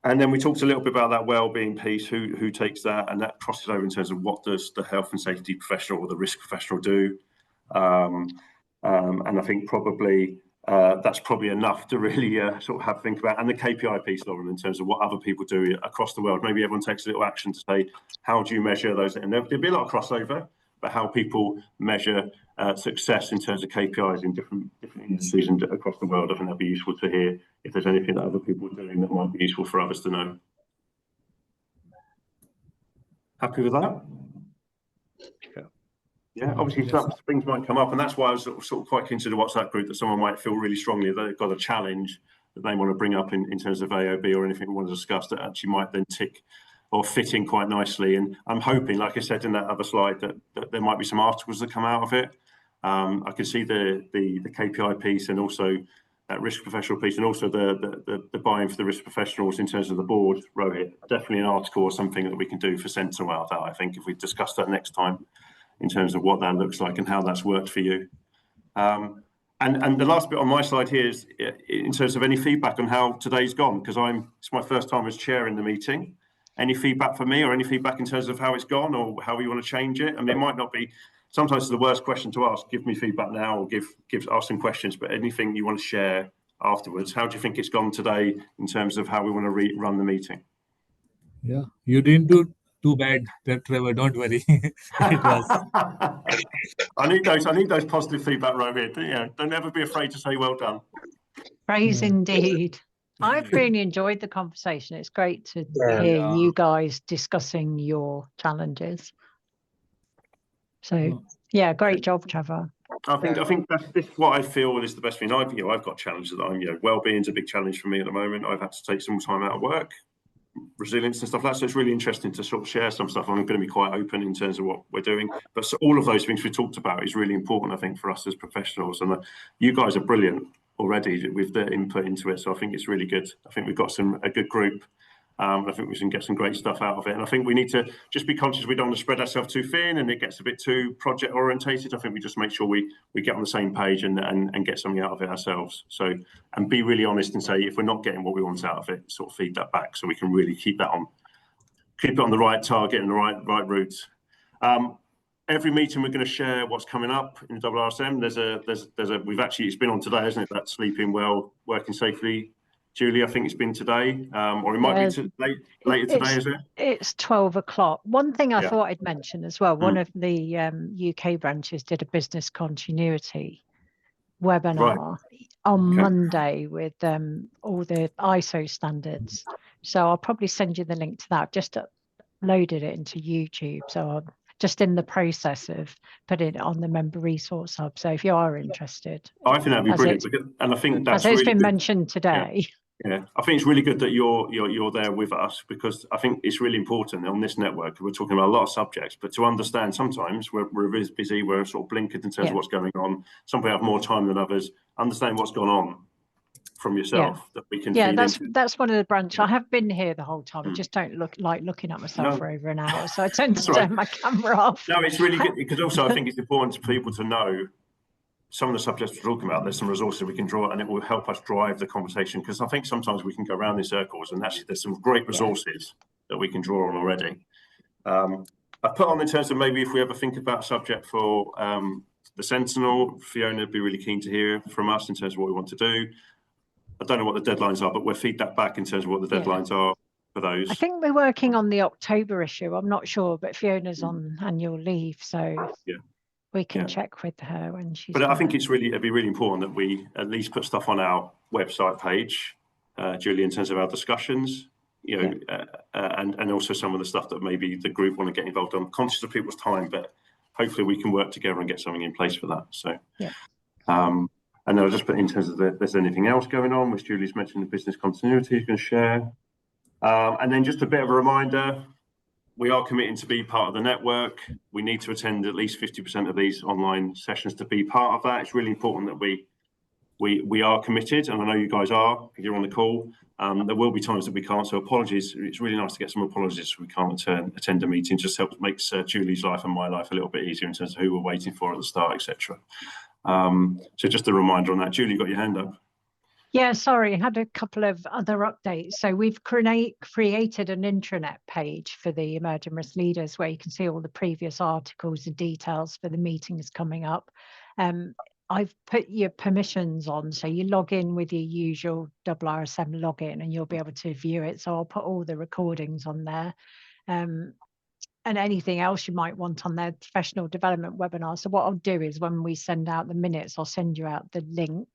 And then we talked a little bit about that well-being piece, who takes that, and that crosses over in terms of what does the health and safety professional or the risk professional do. And I think probably that's probably enough to really sort of have to think about. And the KPI piece, Lauren, in terms of what other people do across the world. Maybe everyone takes a little action to say, how do you measure those? And there'll be a lot of crossover, but how people measure success in terms of KPIs in different industries and across the world. I think that'd be useful to hear if there's anything that other people are doing that might be useful for others to know. Happy with that? Yeah, obviously some things might come up, and that's why I was sort of quite keen to the WhatsApp group, that someone might feel really strongly that they've got a challenge that they want to bring up in terms of AOB or anything we want to discuss that actually might then tick or fit in quite nicely. And I'm hoping, like I said in that other slide, that there might be some articles that come out of it. I can see the KPI piece and also that risk professional piece, and also the buy-in for the risk professionals in terms of the board, Rohit. Definitely an article or something that we can do for Sentinel out of that, I think, if we discuss that next time, in terms of what that looks like and how that's worked for you. And the last bit on my slide here is in terms of any feedback on how today's gone, because it's my first time as chair in the meeting. Any feedback for me, or any feedback in terms of how it's gone or how you want to change it? I mean, it might not be, sometimes it's the worst question to ask, give me feedback now, or ask some questions, but anything you want to share afterwards. How do you think it's gone today in terms of how we want to run the meeting? Yeah, you didn't do too bad, Trevor, don't worry. It was. I need those positive feedback, Rohit. Don't ever be afraid to say well done. Praise indeed. I've really enjoyed the conversation. It's great to hear you guys discussing your challenges. So yeah, great job, Trevor. I think that's this what I feel is the best thing. I've got challenges that well-being's a big challenge for me at the moment. I've had to take some time out of work, resilience and stuff like that. So it's really interesting to sort of share some stuff. I'm going to be quite open in terms of what we're doing, but so all of those things we talked about is really important, I think, for us as professionals. And you guys are brilliant already with the input into it. So I think it's really good. I think we've got a good group. I think we can get some great stuff out of it. And I think we need to just be conscious we don't want to spread ourselves too thin and it gets a bit too project orientated. I think we just make sure we get on the same page and get something out of it ourselves. So, and be really honest and say, if we're not getting what we want out of it, sort of feed that back so we can really keep it on the right target and the right route. Every meeting we're going to share what's coming up in the RSM. It's been on today, isn't it? That sleeping well, working safely. Julie, I think it's been today, or it might be later today, is it? It's 12 o'clock. One thing I thought I'd mention as well, one of the UK branches did a business continuity webinar on Monday with all the ISO standards. So I'll probably send you the link to that. I've just uploaded it into YouTube. So I'm just in the process of putting it on the member resource hub. So if you are interested. I think that'd be brilliant. And I think that's it's really been good. mentioned today. Yeah, I think it's really good that you're there with us, because I think it's really important on this network. We're talking about a lot of subjects, but to understand sometimes we're busy, we're sort of blinkered in terms of what's going on. Some people have more time than others. Understand what's gone on from yourself that we can. Yeah, that's one of the branches. I have been here the whole time. I just don't like looking at myself for over an hour, so I tend to turn my camera off. No, it's really good because also I think it's important for people to know some of the subjects we're talking about. There's some resources we can draw, and it will help us drive the conversation, because I think sometimes we can go around in circles, and actually there's some great resources that we can draw on already. I put on in terms of maybe if we ever think about a subject for the Sentinel, Fiona would be really keen to hear from us in terms of what we want to do. I don't know what the deadlines are, but we'll feed that back in terms of what the deadlines are for those. I think we're working on the October issue. I'm not sure, but Fiona's on annual leave, so we can check with her when she's. But I think it'd be really important that we at least put stuff on our website page, Julie, in terms of our discussions, and also some of the stuff that maybe the group want to get involved on. Conscious of people's time, but hopefully we can work together and get something in place for that. So, and I'll just put in terms of if there's anything else going on, which Julie's mentioned, the business continuity is going to share. And then just a bit of a reminder, we are committing to be part of the network. We need to attend at least 50% of these online sessions to be part of that. It's really important that we are committed, and I know you guys are, if you're on the call. There will be times that we can't, so apologies. It's really nice to get some apologies if we can't attend a meeting. Just makes Julie's life and my life a little bit easier in terms of who we're waiting for at the start, etc. So just a reminder on that. Julie, you got your hand up. Yeah, sorry, I had a couple of other updates. So we've created an intranet page for the emerging risk leaders where you can see all the previous articles and details for the meetings coming up. I've put your permissions on, so you log in with your usual RSM login and you'll be able to view it. So I'll put all the recordings on there. And anything else you might want on their professional development webinar. So what I'll do is when we send out the minutes, I'll send you out the link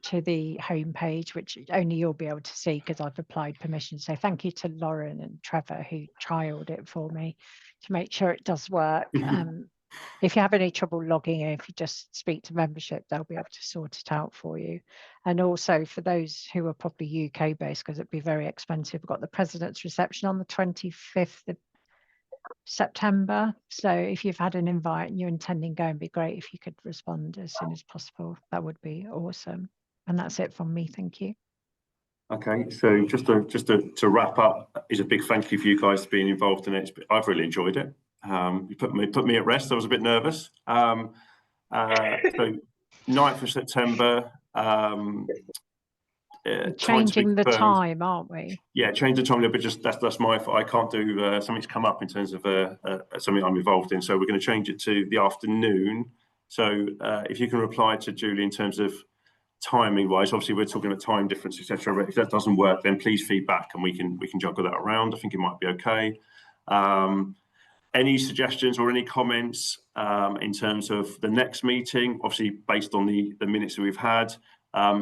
to the homepage, which only you'll be able to see because I've applied permission. So thank you to Lauren and Trevor who trialed it for me to make sure it does work. If you have any trouble logging in, if you just speak to membership, they'll be able to sort it out for you. And also for those who are probably UK based, because it'd be very expensive, we've got the President's reception on the 25th of September. So if you've had an invite and you're intending going, it'd be great if you could respond as soon as possible. That would be awesome. And that's it from me. Thank you. Okay, so just to wrap up, is a big thank you for you guys being involved in it. I've really enjoyed it. You put me at rest. I was a bit nervous. So 9th of September. Changing the time, aren't we? Yeah, change the time a little bit. Just that's my fault. I can't do something's come up in terms of something I'm involved in. So we're going to change it to the afternoon. So if you can reply to Julie in terms of timing wise, obviously we're talking about time difference, etc. If that doesn't work, then please feedback and we can juggle that around. I think it might be okay. Any suggestions or any comments in terms of the next meeting? Obviously, based on the minutes that we've had,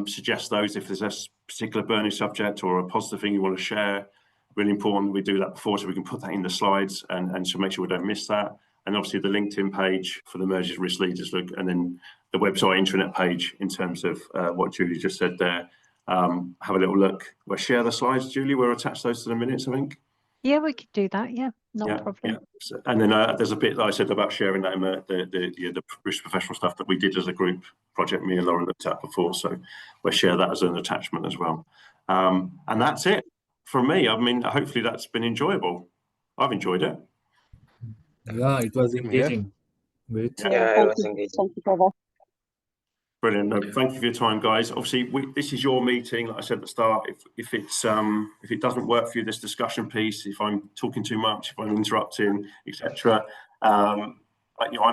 suggest those if there's a particular burning subject or a positive thing you want to share. Really important we do that before so we can put that in the slides and so make sure we don't miss that. and obviously the LinkedIn page for the Mergers Risk Leaders look, and then the website intranet page in terms of what Julie just said there. Have a little look. We'll share the slides, Julie. We'll attach those to the minutes, I think. Yeah, we could do that. Yeah, not a problem. Yeah. So, and then there's a bit that I said about sharing that in the risk professional stuff that we did as a group project. Me and Lauren looked at before, so we'll share that as an attachment as well. And that's it from me. I mean, hopefully that's been enjoyable. I've enjoyed it. Yeah, it was engaging. Great. Yeah, it was engaging. Thank you, Trevor. Brilliant. No, thank you for your time, guys. Obviously, this is your meeting. Like I said at the start, if it doesn't work for you, this discussion piece, if I'm talking too much, if I'm interrupting, etc., I'm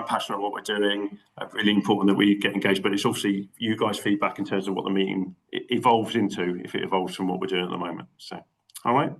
passionate about what we're doing. Really important that we get engaged. But it's obviously you guys' feedback in terms of what the meeting evolves into, if it evolves from what we're doing at the moment. So, all right.